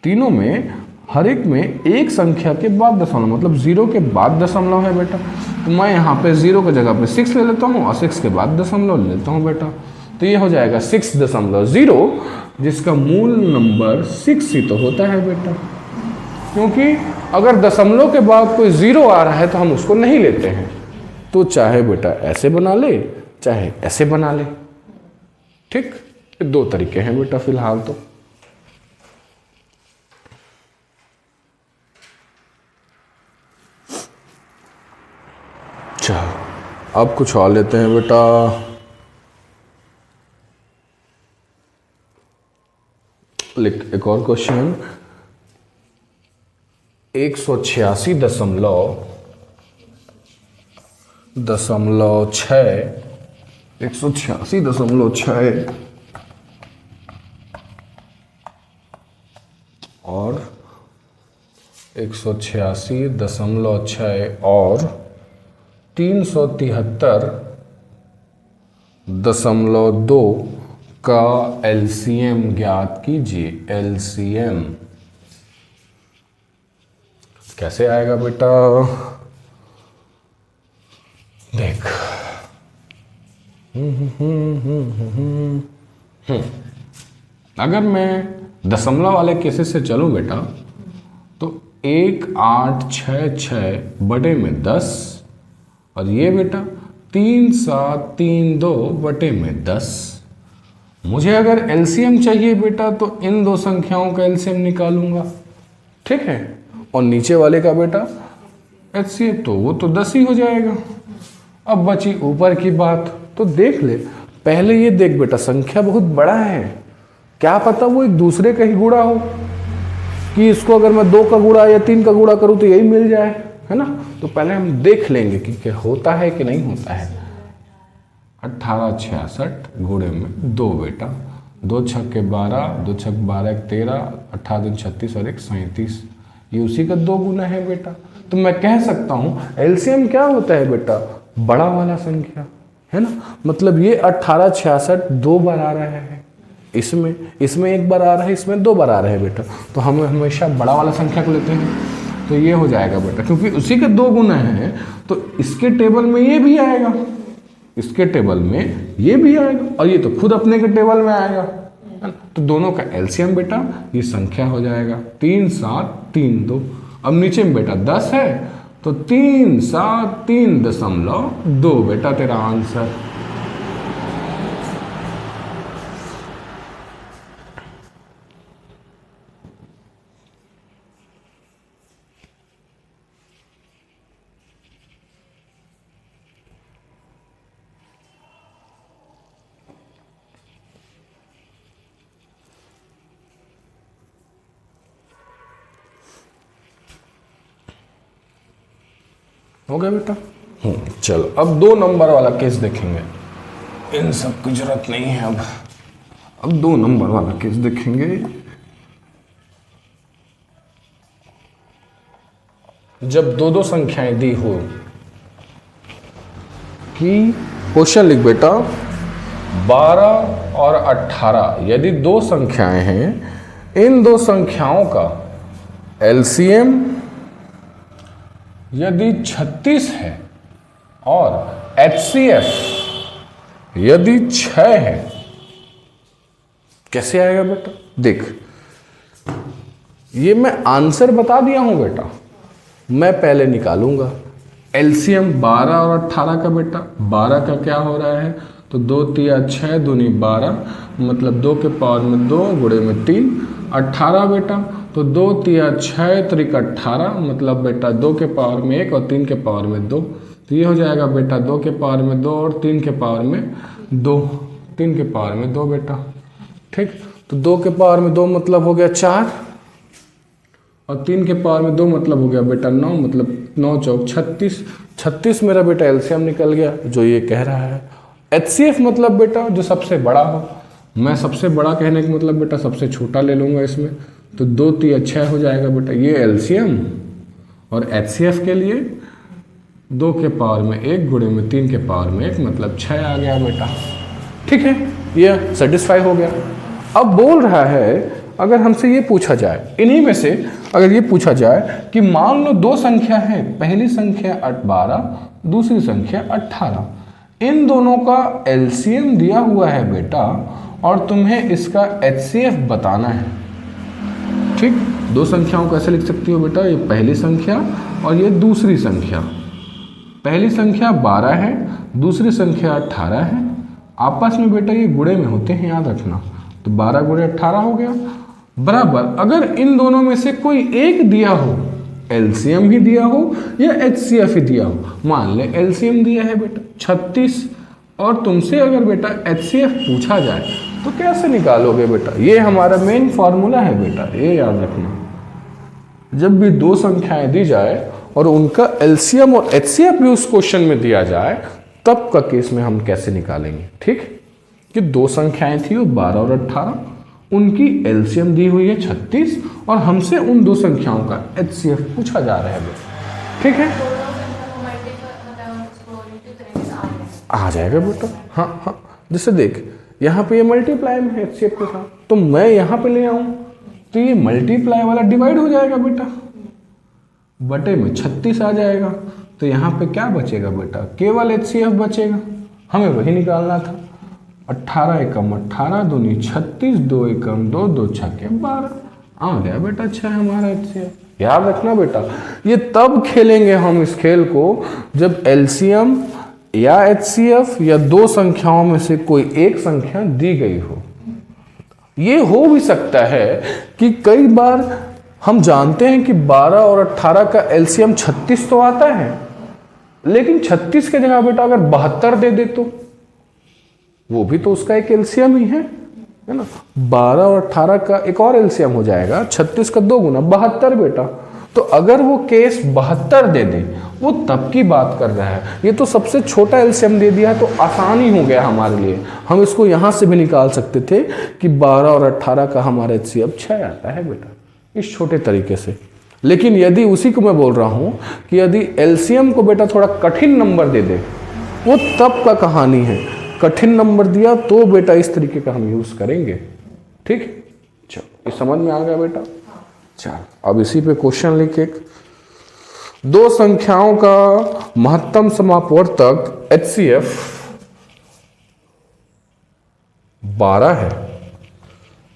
तीनों में हर एक में एक संख्या के बाद दशमलव, मतलब 0 के बाद दशमलव है बेटा। तो मैं यहाँ पे 0 की जगह पे 6 ले लेता हूँ और 6 के बाद दशमलव ले लेता हूँ बेटा। तो ये हो जाएगा 6.0, जिसका मूल नंबर 6 ही तो होता है बेटा, क्योंकि अगर दशमलव के बाद कोई 0 आ रहा है तो हम उसको नहीं लेते हैं। तो चाहे बेटा ऐसे बना ले, चाहे ऐसे बना ले। ठीक, 2 तरीके हैं बेटा फिलहाल तो। अच्छा, अब कुछ और लेते हैं बेटा। एक और क्वेश्चन, 186.6 और 186.6 और 373.2 का एलसीएम ज्ञात कीजिए। एलसीएम कैसे आएगा बेटा, देख अगर मैं दशमलव वाले केसेस से चलूं बेटा, तो 1866 बटे में 10, और ये बेटा 3732 बटे में 10। मुझे अगर एलसीएम चाहिए बेटा तो इन दो संख्याओं का एलसीएम निकालूंगा। ठीक है, और नीचे वाले का बेटा एचसीएफ, तो वो तो 10 ही हो जाएगा। अब बची ऊपर की बात, तो देख ले, पहले ये देख बेटा संख्या बहुत बड़ा है, क्या पता वो एक दूसरे का ही गुणा हो, कि इसको अगर मैं 2 का गुणा या 3 का गुणा करूं तो यही मिल जाए, है ना। तो पहले हम देख लेंगे कि क्या होता है कि नहीं होता है। 1866 गुणे में 2 बेटा, 2 छक्के 12, 2 छक 12 एक 13, 18 दिन 36 और 1 37, ये उसी का 2 गुना है बेटा। तो मैं कह सकता हूं एलसीएम क्या होता है बेटा, बड़ा वाला संख्या, है ना। मतलब ये 1866 2 बार आ रहा है, इसमें 1 बार आ रहा है, इसमें 2 बार आ रहा है बेटा। तो हम हमेशा बड़ा वाला संख्या को लेते हैं, तो ये हो जाएगा बेटा, क्योंकि उसी के 2 गुना हैं तो इसके टेबल में ये भी आएगा, इसके टेबल में ये भी आएगा, और ये तो खुद अपने के टेबल में आएगा, है ना। तो दोनों का एलसीएम बेटा ये संख्या हो जाएगा 3732। अब नीचे में बेटा 10 है, तो 373.2 बेटा तेरा आंसर। हो गया बेटा। चलो अब 2 नंबर वाला केस देखेंगे, इन सब की जरूरत नहीं है। अब 2 नंबर वाला केस देखेंगे। जब 2 संख्याएं दी हो, कि क्वेश्चन लिख बेटा 12 और 18, यदि 2 संख्याएं हैं, इन 2 संख्याओं का एलसीएम यदि 36 है और एचसीएफ यदि 6 है, कैसे आएगा बेटा, देख ये मैं आंसर बता दिया हूं बेटा। मैं पहले निकालूंगा एलसीएम 12 और 18 का बेटा। 12 का क्या हो रहा है, तो तो 2 तिया 6 दूनी 12, मतलब 2 के पावर में 2 गुणे में 3 18 बेटा। तो 2 तिया 6 त्रिक 18, मतलब बेटा 2 के पावर में 1 और 3 के पावर में 2, तो ये हो जाएगा बेटा 2 के पावर में 2 और 3 के पावर में 2, 3 के पावर में 2 बेटा। ठीक, तो 2 के पावर में 2 मतलब हो गया 4 और 3 के पावर में 2 मतलब हो गया बेटा 9, मतलब 9 चौक 36, 36 मेरा बेटा एलसीएम निकल गया जो ये कह रहा है। एचसीएफ मतलब बेटा जो सबसे बड़ा हो, मैं सबसे बड़ा कहने का मतलब बेटा सबसे छोटा ले लूँगा इसमें, तो 2 तिया 6 हो जाएगा बेटा ये एलसीएम। और एचसीएफ के लिए 2 के पावर में 1 गुणे में 3 के पावर में 1, मतलब 6 आ गया बेटा। ठीक है, ये सेटिस्फाई हो गया। अब बोल रहा है अगर हमसे ये पूछा जाए, इन्हीं में से अगर ये पूछा जाए कि मान लो 2 संख्या है, पहली संख्या 12, दूसरी संख्या 18, इन दोनों का एलसीएम दिया हुआ है बेटा और तुम्हें इसका एचसीएफ बताना है। ठीक, 2 संख्याओं को ऐसे लिख सकती हो बेटा, ये पहली संख्या और ये दूसरी संख्या। पहली संख्या 12 है, दूसरी संख्या 18 है, आपस में बेटा ये गुणे में होते हैं, याद रखना। तो 12 गुणे 18 हो गया बराबर। अगर इन दोनों में से कोई एक दिया हो, एलसीएम ही दिया हो या एचसीएफ ही दिया हो, मान ले एलसीएम दिया है बेटा 36 और तुमसे अगर बेटा एचसीएफ पूछा जाए तो कैसे निकालोगे बेटा? ये हमारा मेन फॉर्मूला है बेटा, ये याद रखना। जब भी 2 संख्याएं दी जाए और उनका एलसीएम और एचसीएफ भी उस क्वेश्चन में दिया जाए, तब का केस में हम कैसे निकालेंगे। ठीक, कि 2 संख्याएं थी वो 12 और 18, उनकी एलसीएम दी हुई है 36 और हमसे उन 2 संख्याओं का एचसीएफ पूछा जा रहा है बेटा। ठीक है, आ जाएगा बेटा। हाँ हाँ, जैसे देख यहाँ पे ये मल्टीप्लाई में है एचसीएफ के साथ, तो मैं यहाँ पे ले आऊँ तो ये मल्टीप्लाई वाला डिवाइड हो जाएगा बेटा, बटे में 36 आ जाएगा। तो यहाँ पे क्या बचेगा बेटा? केवल एचसीएफ बचेगा, हमें वही निकालना था। 18 एकम 18 दूनी 36, 2 एकम 2, 2 छक्के 12, आ गया बेटा 6 हमारा एचसीएफ। याद रखना बेटा, ये तब खेलेंगे हम इस खेल को जब एलसीएम या एचसीएफ या 2 संख्याओं में से कोई एक संख्या दी गई हो। ये हो भी सकता है कि कई बार हम जानते हैं कि 12 और 18 का एलसीएम 36 तो आता है, लेकिन 36 के जगह बेटा अगर 72 दे दे तो वो भी तो उसका एक एलसीएम ही है ना। 12 और 18 का एक और एलसीएम हो जाएगा 36 का 2 गुना 72 बेटा। तो अगर वो केस 72 दे दे, वो तब की बात कर रहा है। ये तो सबसे छोटा एलसीएम दे दिया है तो आसानी हो गया हमारे लिए। हम इसको यहां से भी निकाल सकते थे कि 12 और 18 का हमारा एचसीएफ 6 आता है बेटा, इस छोटे तरीके से। लेकिन यदि उसी को मैं बोल रहा हूं कि यदि एलसीएम को बेटा थोड़ा कठिन नंबर दे दे, वो तब का कहानी है। कठिन नंबर दिया तो बेटा इस तरीके का हम यूज करेंगे। ठीक, चलो ये समझ में आ गया बेटा। चलो अब इसी पे क्वेश्चन लिखे। 2 संख्याओं का महत्तम समापवर्तक एचसीएफ 12 है।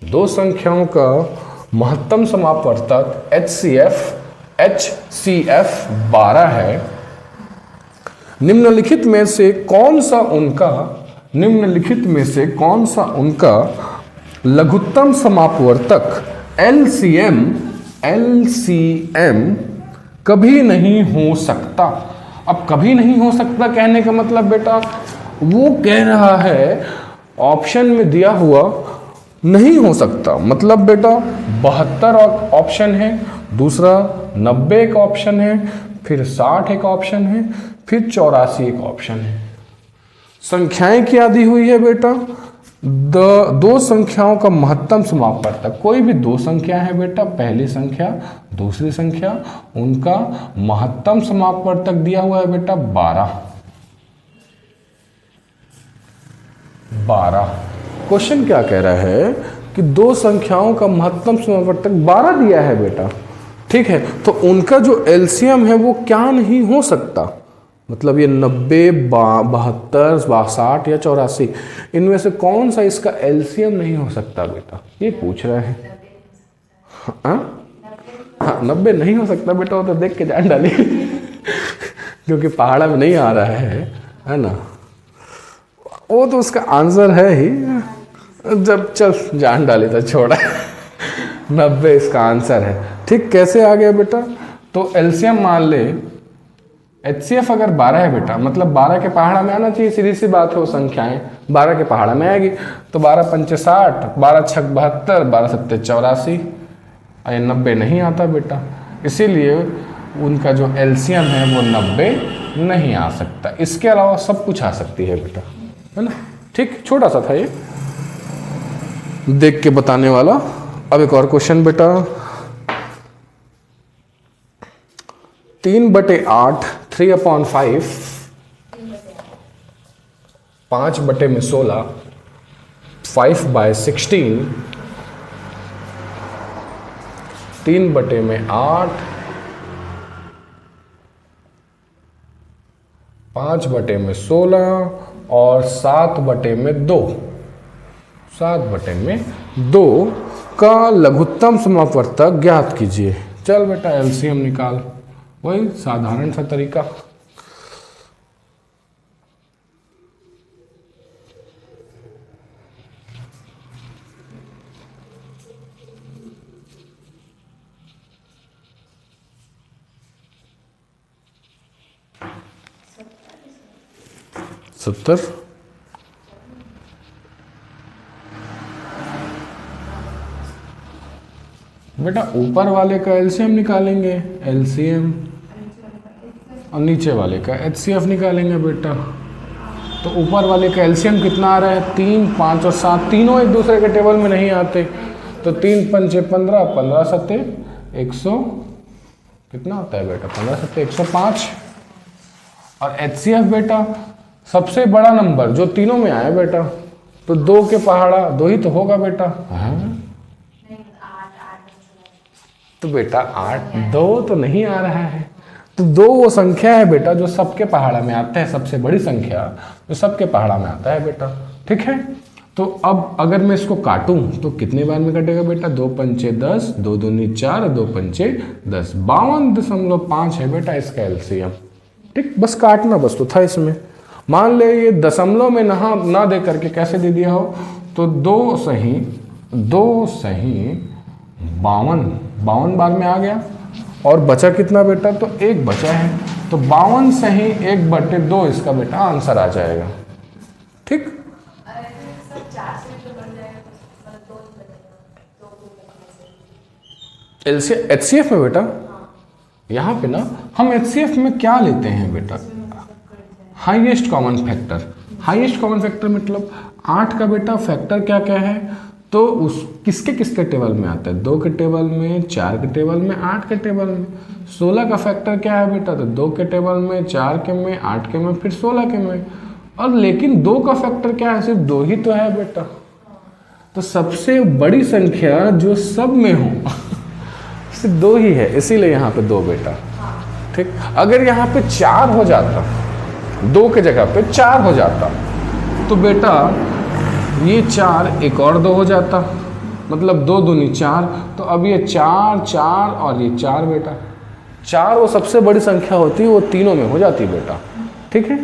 2 संख्याओं का महत्तम समापवर्तक एचसीएफ 12 है। निम्नलिखित में से कौन सा उनका लघुत्तम समापवर्तक एलसीएम कभी नहीं हो सकता? अब कभी नहीं हो सकता कहने का मतलब बेटा वो कह रहा है ऑप्शन में दिया हुआ नहीं हो सकता, मतलब बेटा 72 ऑप्शन है, दूसरा 90 एक ऑप्शन है, फिर 60 एक ऑप्शन है, फिर 84 एक ऑप्शन है। संख्याएं क्या दी हुई है बेटा? 2 संख्याओं का महत्तम समापवर्तक, कोई भी 2 संख्या है बेटा, पहली संख्या दूसरी संख्या, उनका महत्तम समापवर्तक दिया हुआ है बेटा 12। क्वेश्चन क्या कह रहा है कि 2 संख्याओं का महत्तम समापवर्तक 12 दिया है बेटा। ठीक है, तो उनका जो एलसीएम है वो क्या नहीं हो सकता? मतलब ये 90, 72, 62 या 84, इनमें से कौन सा इसका एलसीएम नहीं हो सकता बेटा? ये पूछ रहे हैं। हाँ 90 नहीं हो सकता बेटा, वो तो देख के जान डाली क्योंकि पहाड़ा में नहीं आ रहा है ना। वो तो उसका आंसर है ही, जब चल जान डाली तो छोड़ा। 90 इसका आंसर है। ठीक, कैसे आ गया बेटा? तो एलसीएम मान ले, एचसीएफ अगर 12 है बेटा, मतलब 12 के पहाड़ा में आना चाहिए, सीधी सी बात है, वो संख्याएं 12 के पहाड़ा में आएगी। तो 12 पंचे 60, 12 छक 72, 12 सत्ते 84, ये 90 नहीं आता बेटा, इसीलिए उनका जो एलसीएम है वो 90 नहीं आ सकता। इसके अलावा सब कुछ आ सकती है बेटा, है ना। ठीक, छोटा सा था ये देख के बताने वाला। अब एक और क्वेश्चन बेटा, 3/8, 3/5, 5/16, 5/16, 3/8, 5/16 और 7/2, 7/2 का लघुत्तम समापवर्तक ज्ञात कीजिए। चल बेटा एलसीएम निकाल, वही साधारण सा तरीका। सत्तर, बेटा ऊपर वाले का एलसीएम निकालेंगे, एलसीएम, और नीचे वाले का एचसीएफ निकालेंगे बेटा। तो ऊपर वाले का एलसीएम कितना आ रहा है? 3, 5 और 7, तीनों एक दूसरे के टेबल में नहीं आते। तो 3 पंचे 15, 15 सत्ते 100, कितना होता है बेटा? 15 सत्ते 105। और एचसीएफ बेटा सबसे बड़ा नंबर जो तीनों में आया बेटा, तो 2 के पहाड़ा 2 ही तो होगा बेटा। हाँ, तो बेटा 8, 2 तो नहीं आ रहा है। तो 2 वो संख्या है बेटा जो सबके पहाड़ा में आता है, सबसे बड़ी संख्या जो सबके पहाड़ा में आता है बेटा। ठीक है, तो अब अगर मैं इसको काटूं तो कितने बार में कटेगा बेटा? 2 पंचे 10, 2 दूनी 4, 2 पंचे 10, 52.5 है बेटा इसका एलसीएम। ठीक, बस काटना बस तो था इसमें। मान ले ये दशमलव में ना दे करके कैसे दे दिया हो, तो 2 सही 52 बार में आ गया। और बचा कितना बेटा? तो 1 बचा है, तो 52 सही 1/2 इसका बेटा आंसर आ जाएगा। ठीक, एचसीएफ में बेटा, यहाँ पे ना हम एचसीएफ में क्या लेते हैं बेटा? Highest common factor. Highest common factor मतलब 8 का बेटा फैक्टर क्या क्या है, तो उस किसके किसके टेबल में आता है? 2 के टेबल में, 4 के टेबल में, 8 के टेबल में। 16 का फैक्टर क्या है बेटा? तो 2 के टेबल में, 4 के में, 8 के में, फिर 16 के में। और लेकिन 2 का फैक्टर क्या है? सिर्फ 2 ही तो है बेटा। तो सबसे बड़ी संख्या जो सब में हो सिर्फ 2 ही है, इसीलिए यहाँ पे 2 बेटा। ठीक, अगर यहाँ पे 4 हो जाता, 2 के जगह पे 4 हो जाता, तो बेटा ये 4 एक और 2 हो जाता, मतलब 2 दूनी 4। तो अब ये 4, 4 और ये 4 बेटा। 4 वो सबसे बड़ी संख्या होती है, वो तीनों में हो जाती बेटा। ठीक है,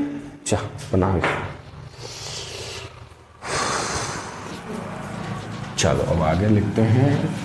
जा बना। चलो अब आगे लिखते हैं।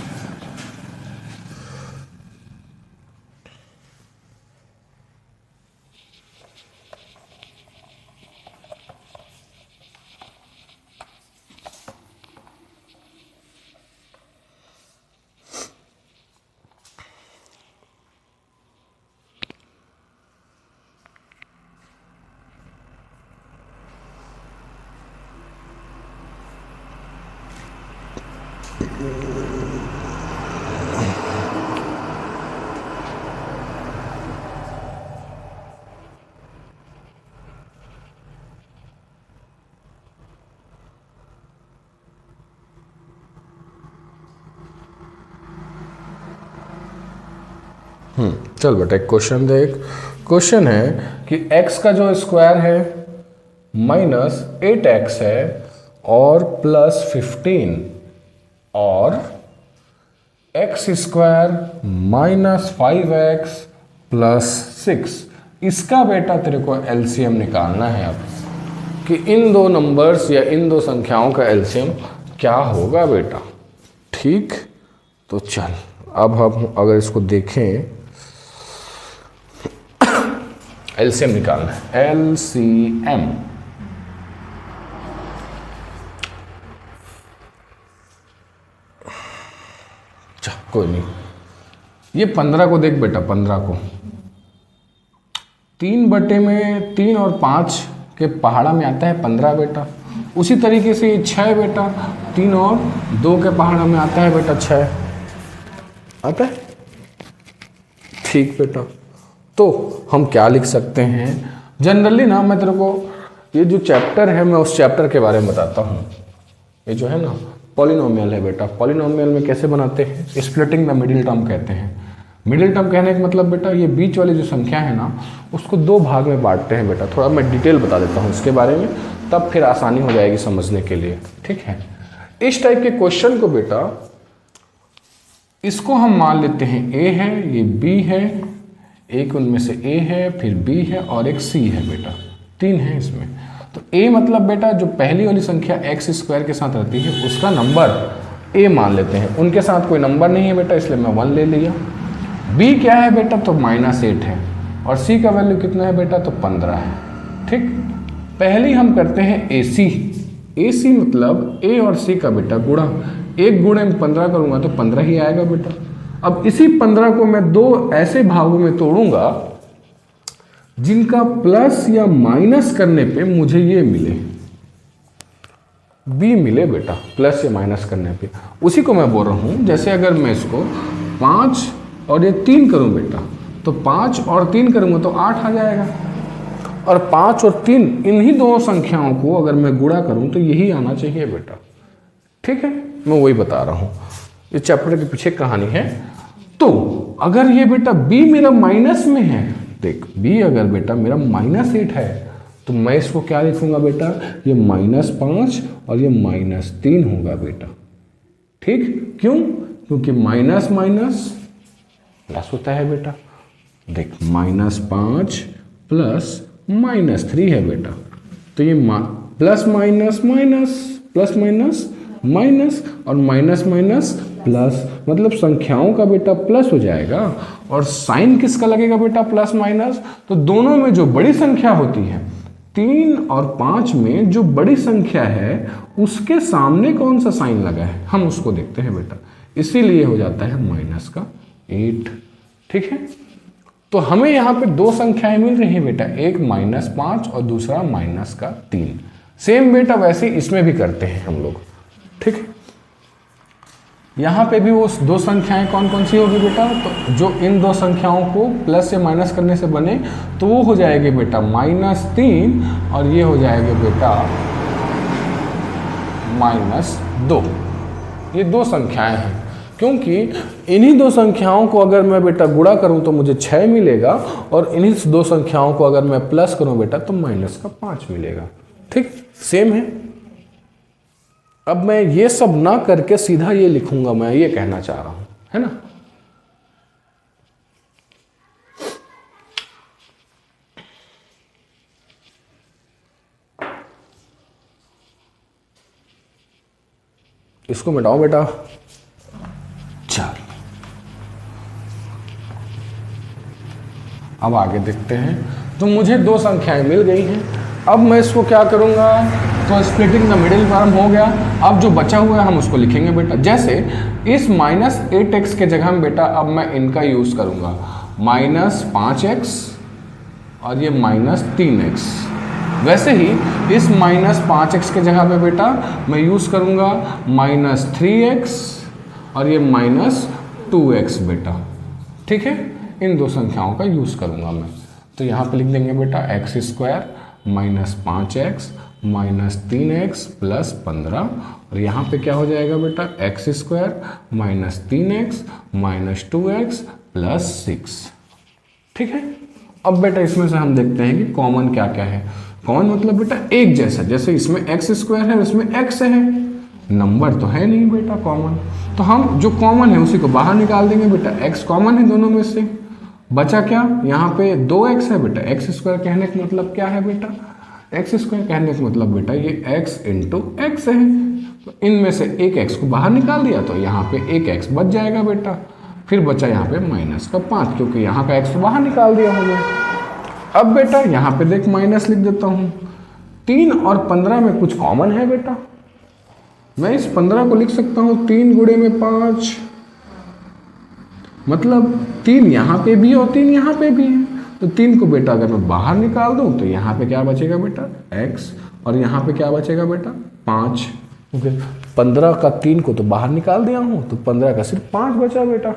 चल बेटा एक क्वेश्चन देख। क्वेश्चन है कि x का जो स्क्वायर है -8x है और +15, और x स्क्वायर -5x +6, इसका बेटा तेरे को एलसीएम निकालना है। अब कि इन दो नंबर्स या इन दो संख्याओं का एलसीएम क्या होगा बेटा। ठीक, तो चल अब हम अगर इसको देखें, एलसीएम निकालना है, एलसीएम कोई नहीं, ये 15 को देख बेटा, 15 को 3/3 और 5 के पहाड़ा में आता है 15 बेटा। उसी तरीके से ये 6 बेटा, 3 और 2 के पहाड़ा में आता है बेटा 6 आता है। ठीक बेटा, तो हम क्या लिख सकते हैं जनरली ना, मैं तेरे को ये जो चैप्टर है मैं उस चैप्टर के बारे में बताता हूँ। ये जो है ना पॉलिनोमियल है बेटा। पॉलिनोमियल में कैसे बनाते हैं, स्प्लिटिंग द मिडिल टर्म कहते हैं। मिडिल टर्म कहने का मतलब बेटा ये बीच वाली जो संख्या है ना उसको 2 भाग में बांटते हैं बेटा। थोड़ा मैं डिटेल बता देता हूँ इसके बारे में, तब फिर आसानी हो जाएगी समझने के लिए। ठीक है, इस टाइप के क्वेश्चन को बेटा, इसको हम मान लेते हैं ए है, ये बी है, एक उनमें से ए है, फिर बी है और एक सी है बेटा, 3 है इसमें। तो a मतलब बेटा जो पहली वाली संख्या x² के साथ रहती है उसका नंबर a मान लेते हैं। उनके साथ कोई नंबर नहीं है बेटा, इसलिए मैं 1 ले लिया। b क्या है बेटा, तो -8 है, और c का वैल्यू कितना है बेटा, तो 15 है। ठीक, पहले हम करते हैं ac मतलब a और c का बेटा गुणा, 1 गुणे में 15 करूँगा तो 15 ही आएगा बेटा। अब इसी 15 को मैं 2 ऐसे भागों में तोड़ूंगा जिनका प्लस या माइनस करने पे मुझे ये मिले, b मिले बेटा, प्लस या माइनस करने पे। उसी को मैं बोल रहा हूँ, जैसे अगर मैं इसको 5 और ये 3 करूँ बेटा, तो 5 और 3 करूँगा तो 8 आ जाएगा, और 5 और 3 इन्हीं दोनों संख्याओं को अगर मैं गुणा करूँ तो यही आना चाहिए बेटा। ठीक है, मैं वही बता रहा हूँ, इस चैप्टर के पीछे कहानी है। तो अगर ये बेटा b मेरा माइनस में है, देख b अगर बेटा मेरा -8 है तो मैं इसको क्या लिखूंगा बेटा, ये -5 और ये -3 होगा बेटा। ठीक, क्यों, क्योंकि माइनस माइनस प्लस होता है बेटा। देख -5 प्लस -3 है बेटा, तो ये plus minus minus, plus minus minus, और माइनस माइनस प्लस, मतलब संख्याओं का बेटा प्लस हो जाएगा। और साइन किसका लगेगा बेटा, प्लस माइनस। तो दोनों में जो बड़ी संख्या होती है, 3 और 5 में जो बड़ी संख्या है उसके सामने कौन सा साइन लगा है हम उसको देखते हैं बेटा, इसीलिए हो जाता है -8। ठीक है, तो हमें यहाँ पे 2 संख्याएं मिल रही हैं बेटा, एक -5 और दूसरा -3। सेम बेटा वैसे इसमें भी करते हैं हम लोग। ठीक है, यहाँ पे भी वो 2 संख्याएं कौन कौन सी होगी बेटा, तो जो इन 2 संख्याओं को प्लस या माइनस करने से बने तो वो हो जाएगी बेटा -3, और ये हो जाएगा बेटा -2। ये 2 संख्याएं हैं, क्योंकि इन्हीं 2 संख्याओं को अगर मैं बेटा गुणा करूं तो मुझे 6 मिलेगा, और इन्हीं 2 संख्याओं को अगर मैं प्लस करूं बेटा तो -5 मिलेगा। ठीक, सेम है। अब मैं ये सब ना करके सीधा ये लिखूंगा, मैं ये कहना चाह रहा हूं, है ना। इसको मिटाओ बेटा, चल अब आगे देखते हैं। तो मुझे 2 संख्याएं मिल गई हैं, अब मैं इसको क्या करूंगा, तो स्प्लिटिंग द मिडिल टर्म हो गया। अब जो बचा हुआ है हम उसको लिखेंगे बेटा, जैसे इस -8x के जगह में बेटा अब मैं इनका यूज़ करूंगा, -5x और ये -3x। वैसे ही इस -5x के जगह पे बेटा मैं यूज़ करूंगा -3x और ये -2x बेटा। ठीक है, इन 2 संख्याओं का यूज़ करूंगा मैं। तो यहाँ पे लिख देंगे बेटा x² -5x -3x + 15, और यहाँ पे क्या हो जाएगा बेटा x² -3x -2x + 6। ठीक है, अब बेटा इसमें से हम देखते हैं कि कॉमन क्या क्या है। कॉमन मतलब बेटा एक जैसा, जैसे इसमें x² है उसमें x है, नंबर तो है नहीं बेटा कॉमन, तो हम जो कॉमन है उसी को बाहर निकाल देंगे बेटा। x कॉमन है दोनों में से, बचा क्या, यहाँ पे 2x है बेटा। x² कहने का मतलब क्या है बेटा, एक्स स्क्वायर कहने का मतलब बेटा ये एक्स इंटू एक्स है, तो इनमें से एक एक्स को बाहर निकाल दिया तो यहाँ पे एक एक्स बच जाएगा बेटा, फिर बचा यहाँ पे माइनस का 5 क्योंकि यहाँ का एक्स तो बाहर निकाल दिया हो गया। अब बेटा यहाँ पे देख माइनस लिख देता हूँ, 3 और 15 में कुछ कॉमन है बेटा, मैं इस 15 को लिख सकता हूँ 3 गुणे में 5, मतलब 3 यहाँ पे भी और 3 यहाँ पे भी है, तो 3 को बेटा अगर मैं बाहर निकाल दूँ तो यहाँ पे क्या बचेगा बेटा x, और यहाँ पे क्या बचेगा बेटा 5, क्योंकि 15 का 3 को तो बाहर निकाल दिया हूँ तो 15 का सिर्फ 5 बचा बेटा।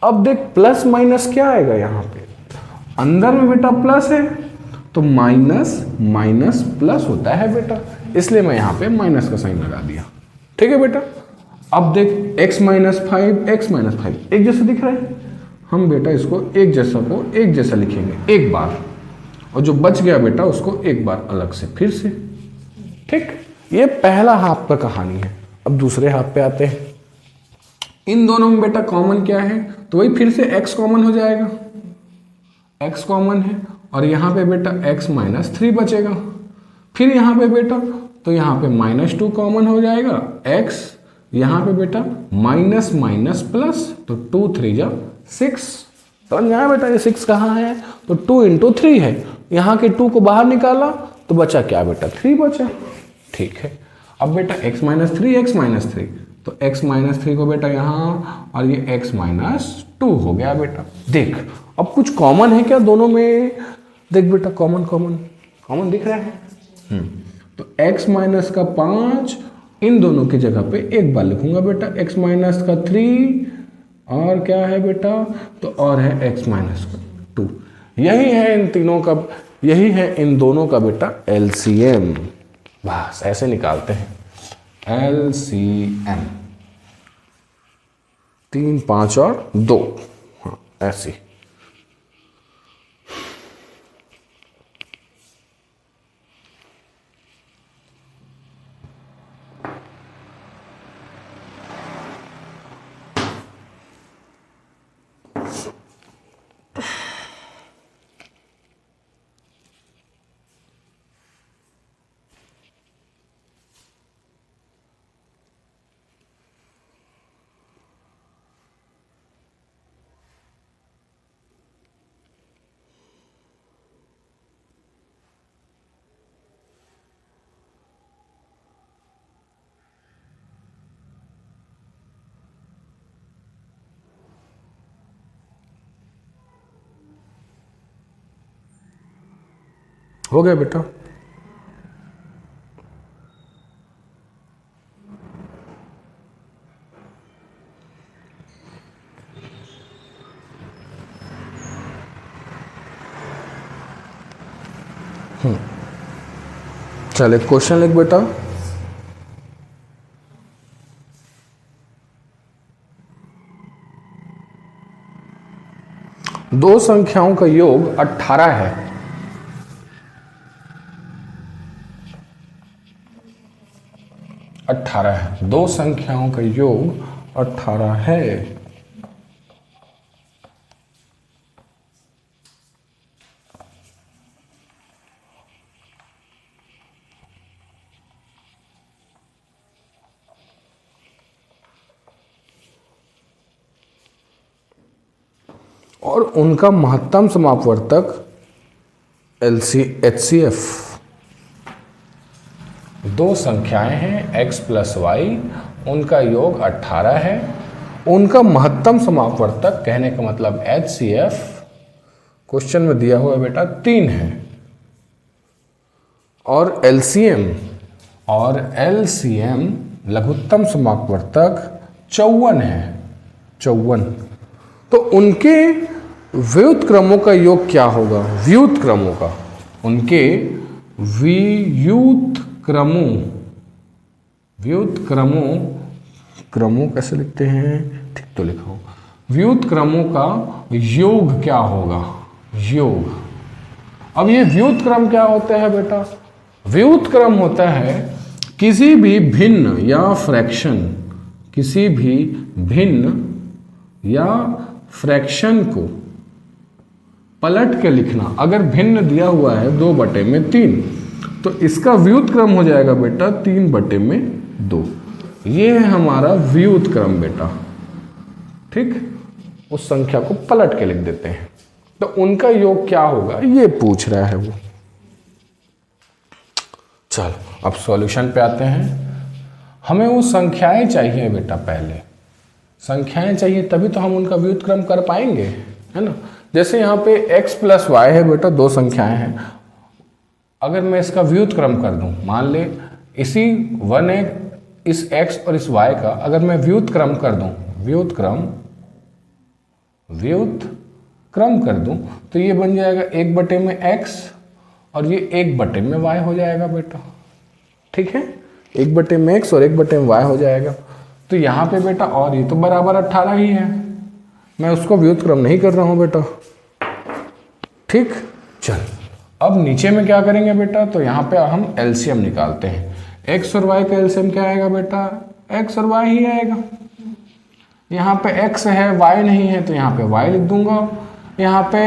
अब देख प्लस माइनस क्या आएगा, यहाँ पे अंदर में बेटा प्लस है तो माइनस माइनस प्लस होता है बेटा, इसलिए मैं यहाँ पे माइनस का साइन लगा दिया। ठीक है बेटा, अब देख x माइनस 5 x माइनस 5 एक जैसा दिख रहा है, हम बेटा इसको एक जैसा को एक जैसा लिखेंगे एक बार, और जो बच गया बेटा उसको एक बार अलग से फिर से। ठीक, ये पहला हाफ का कहानी है। अब दूसरे हाफ पे आते हैं। इन दोनों में बेटा कॉमन क्या है, तो वही फिर से x कॉमन हो जाएगा, x कॉमन है, और यहाँ पे बेटा x माइनस 3 बचेगा, फिर यहाँ पे बेटा तो यहाँ पे -2 कॉमन हो जाएगा, x यहाँ पे बेटा माइनस माइनस प्लस, तो 2 3 जा 6, समझ में आया बेटा ये 6 कहाँ है, तो 2 इंटू 3 है, यहाँ के 2 को बाहर निकाला तो बचा क्या बेटा 3 बचा। ठीक है, अब बेटा x माइनस 3 तो x माइनस 3 को बेटा यहाँ, और ये x माइनस 2 हो गया बेटा। देख अब कुछ कॉमन है क्या दोनों में, देख बेटा कॉमन दिख रहा है। तो x माइनस का 5 इन दोनों की जगह पे एक बार लिखूंगा बेटा, x माइनस का 3 और क्या है बेटा, तो और है x माइनस का 2। यही है इन तीनों का, यही है इन दोनों का बेटा LCM। बस ऐसे निकालते हैं LCM, 3 5 और 2, हाँ ऐसे। हो गया बेटा। चल एक क्वेश्चन लिख बेटा। दो संख्याओं का योग 18 है। दो संख्याओं का योग 18 है। और उनका महत्तम समापवर्तक HCF। दो संख्याएं हैं x प्लस वाई, उनका योग 18 है, उनका महत्तम समापवर्तक कहने का मतलब HCF क्वेश्चन में दिया हुआ बेटा 3 है, और LCM लघुत्तम समापवर्तक 54 है, 54। तो उनके व्युत्क्रमों का योग क्या होगा, व्युत्क्रमों का, उनके व्युत्क्रमों कैसे लिखते हैं, ठीक तो लिखा हूं, व्युत्क्रमों का योग क्या होगा, योग। अब ये व्युत्क्रम क्या होता है बेटा, व्युत्क्रम होता है किसी भी भिन्न या फ्रैक्शन, किसी भी भिन्न या फ्रैक्शन को पलट के लिखना। अगर भिन्न दिया हुआ है 2/3, तो इसका व्युत्क्रम हो जाएगा बेटा 3/2। ये है हमारा व्युत्क्रम बेटा, ठीक। उस संख्या को पलट के लिख देते हैं, तो उनका योग क्या होगा ये पूछ रहा है वो। चलो अब सॉल्यूशन पे आते हैं। हमें वो संख्याएं चाहिए बेटा, पहले संख्याएं चाहिए तभी तो हम उनका व्युत्क्रम कर पाएंगे, है ना। जैसे यहाँ पे x + y है बेटा, दो संख्याएं हैं। अगर मैं इसका व्युत्क्रम कर दूं, मान ले इसी इस x और इस y का अगर मैं व्युत्क्रम कर दूं, व्युत्क्रम कर दूं, तो ये बन जाएगा 1/x और ये 1/y हो जाएगा बेटा, ठीक है। 1/x और 1/y हो जाएगा। तो यहाँ पे बेटा और ये तो बराबर 18 ही है, मैं उसको व्युत्क्रम नहीं कर रहा हूँ बेटा, ठीक। चल अब नीचे में क्या करेंगे बेटा, तो यहाँ पे हम एलसीएम निकालते हैं। x और y का एलसीएम क्या आएगा बेटा, x और y ही आएगा। यहाँ पे x है y नहीं है तो यहाँ पे y लिख दूंगा, यहाँ पे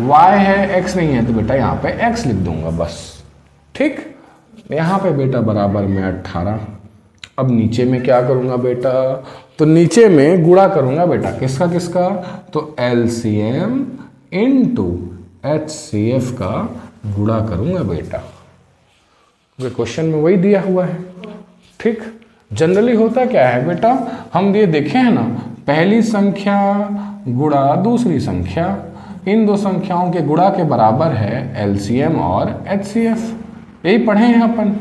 y है x नहीं है तो बेटा यहाँ पे x लिख दूंगा, बस, ठीक। यहाँ पे बेटा बराबर में 18। अब नीचे में क्या करूँगा बेटा, तो नीचे में गुणा करूँगा बेटा, किसका किसका, तो एलसीएम इनटू एचसीएफ का गुणा करूँगा बेटा, क्वेश्चन में वही दिया हुआ है, ठीक। जनरली होता क्या है बेटा, हम ये देखे हैं ना, पहली संख्या गुणा दूसरी संख्या, इन दो संख्याओं के गुणा के बराबर है एलसीएम और एचसीएफ, यही पढ़े हैं अपन,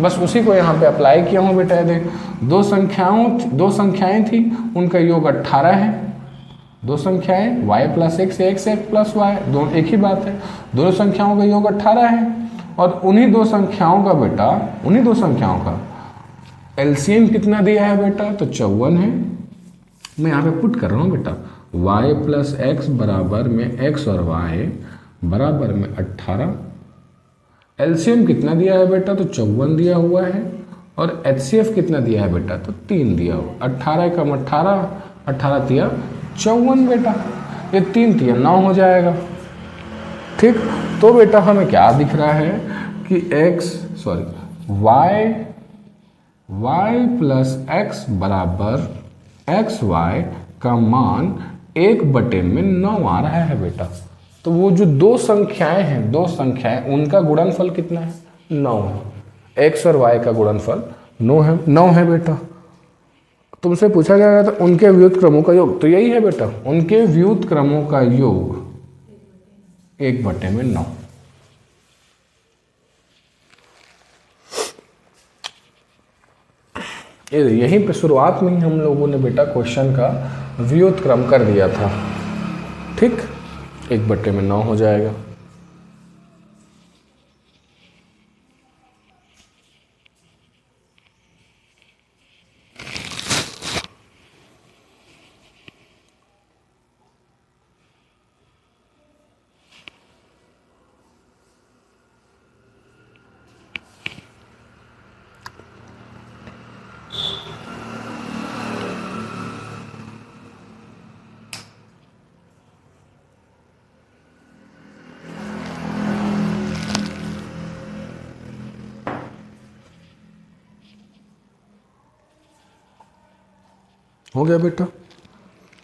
बस उसी को यहाँ पे अप्लाई किया हूँ बेटा। देख दो संख्याएं थी, उनका योग 18 है। दो संख्याएं y + x या x + y, दोनों एक ही बात है। दोनों संख्याओं का योग 18 है और उन्हीं दो संख्याओं का एलसीएम कितना दिया है बेटा, तो 54 है। मैं यहाँ पे पुट कर रहा हूँ बेटा, y + x बराबर में x और y बराबर में 18। एलसीएम कितना दिया है बेटा, तो 54 दिया हुआ है, और एचसीएफ कितना दिया है बेटा, तो 3 दिया हुआ। 18 कम 18, 18 तिया 54 बेटा, ये 3 तिया 9 हो जाएगा, ठीक। तो बेटा हमें क्या दिख रहा है कि y + x बराबर xy का मान 1/9 आ रहा है बेटा। तो वो जो दो संख्याएं उनका गुणनफल कितना है, 9 है। x और y का गुणनफल 9 है बेटा। तुमसे पूछा गया था उनके व्युत्क्रमों का योग, तो यही है बेटा, उनके व्युत्क्रमों का योग 1/9। यहीं पे शुरुआत में ही हम लोगों ने बेटा क्वेश्चन का व्युत्क्रम कर दिया था, ठीक। 1/9 हो जाएगा। हो गया बेटा।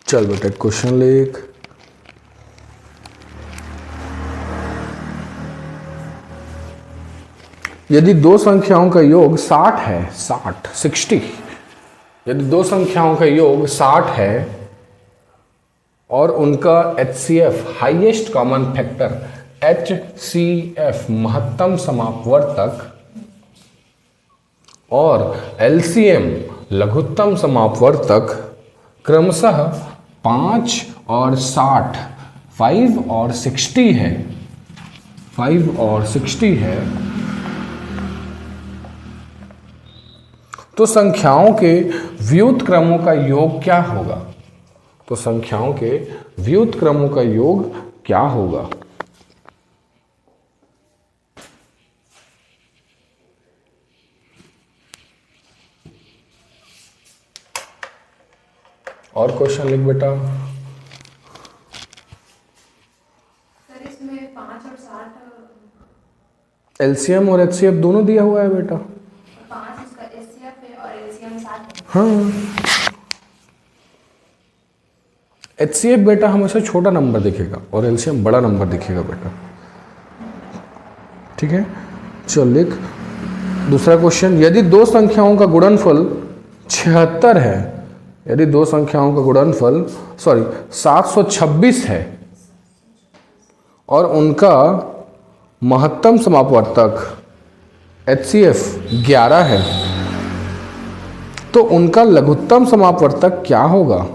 चल बेटा क्वेश्चन लिख। यदि दो संख्याओं का योग 60 है, 60, यदि दो संख्याओं का योग 60 है और उनका HCF highest common factor HCF महत्तम समापवर्तक और LCM लघुत्तम समापवर्तक क्रमशः 5 और 60, 5 और 60 है, 5 और 60 है, तो संख्याओं के व्युत्क्रमों का योग क्या होगा? तो संख्याओं के व्युत्क्रमों का योग क्या होगा? और क्वेश्चन लिख बेटा। सर इसमें 5 और 60 एलसीएम और एचसीएफ दोनों दिया हुआ है बेटा। 5 उसका एचसीएफ है और एलसीएम 7 है। हाँ, एचसीएफ बेटा हमेशा छोटा नंबर दिखेगा और एलसीएम बड़ा नंबर दिखेगा बेटा, ठीक है। चल लिख दूसरा क्वेश्चन। यदि दो संख्याओं का गुणनफल 76 है, यदि दो संख्याओं का गुणनफल 726 है और उनका महत्तम समापवर्तक HCF 11 है, तो उनका लघुत्तम समापवर्तक क्या होगा?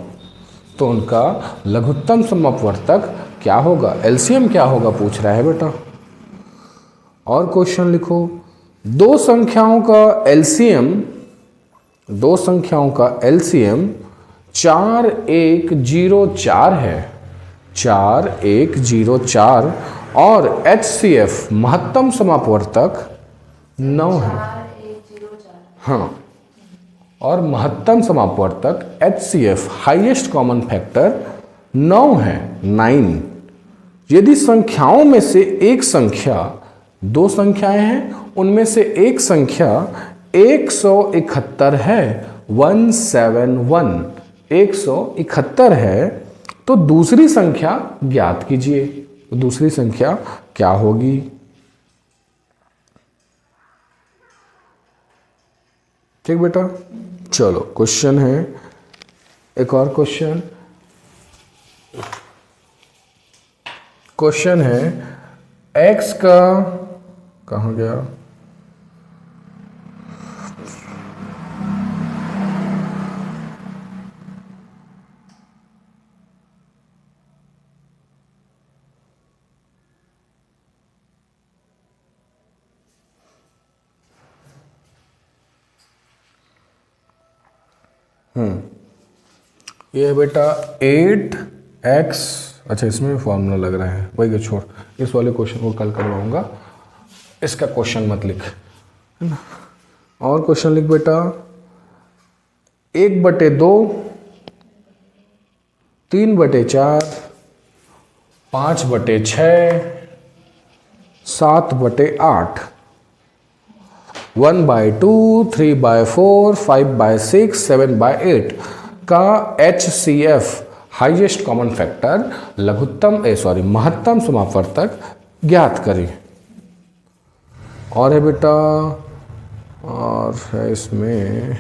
तो उनका लघुत्तम समापवर्तक क्या होगा? एलसीएम क्या होगा पूछ रहा है बेटा। और क्वेश्चन लिखो, दो संख्याओं का एलसीएम 4104 है, 4104 और HCF महत्तम समापवर्तक 9 है। 4104। हाँ, और महत्तम समापवर्तक HCF हाईएस्ट कॉमन फैक्टर 9 है, 9। यदि संख्याओं में से एक संख्या, दो संख्याएं हैं, उनमें से एक संख्या 171 है, 171 171 है, तो दूसरी संख्या ज्ञात कीजिए। तो दूसरी संख्या क्या होगी? ठीक बेटा, चलो क्वेश्चन है, एक और क्वेश्चन है x का, कहाँ गया, ये बेटा 8x, अच्छा इसमें भी फॉर्मूला लग रहा है, वही छोड़, इस वाले क्वेश्चन को कल करवाऊंगा, इसका क्वेश्चन मत लिख, है ना। और क्वेश्चन लिख बेटा 1/2, 3/4, 5/6, 7/8, 1/2, 3/4, 5/6, 7/8 का HCF हाईएस्ट कॉमन फैक्टर महत्तम समापवर्तक ज्ञात करें। और है बेटा, और है इसमें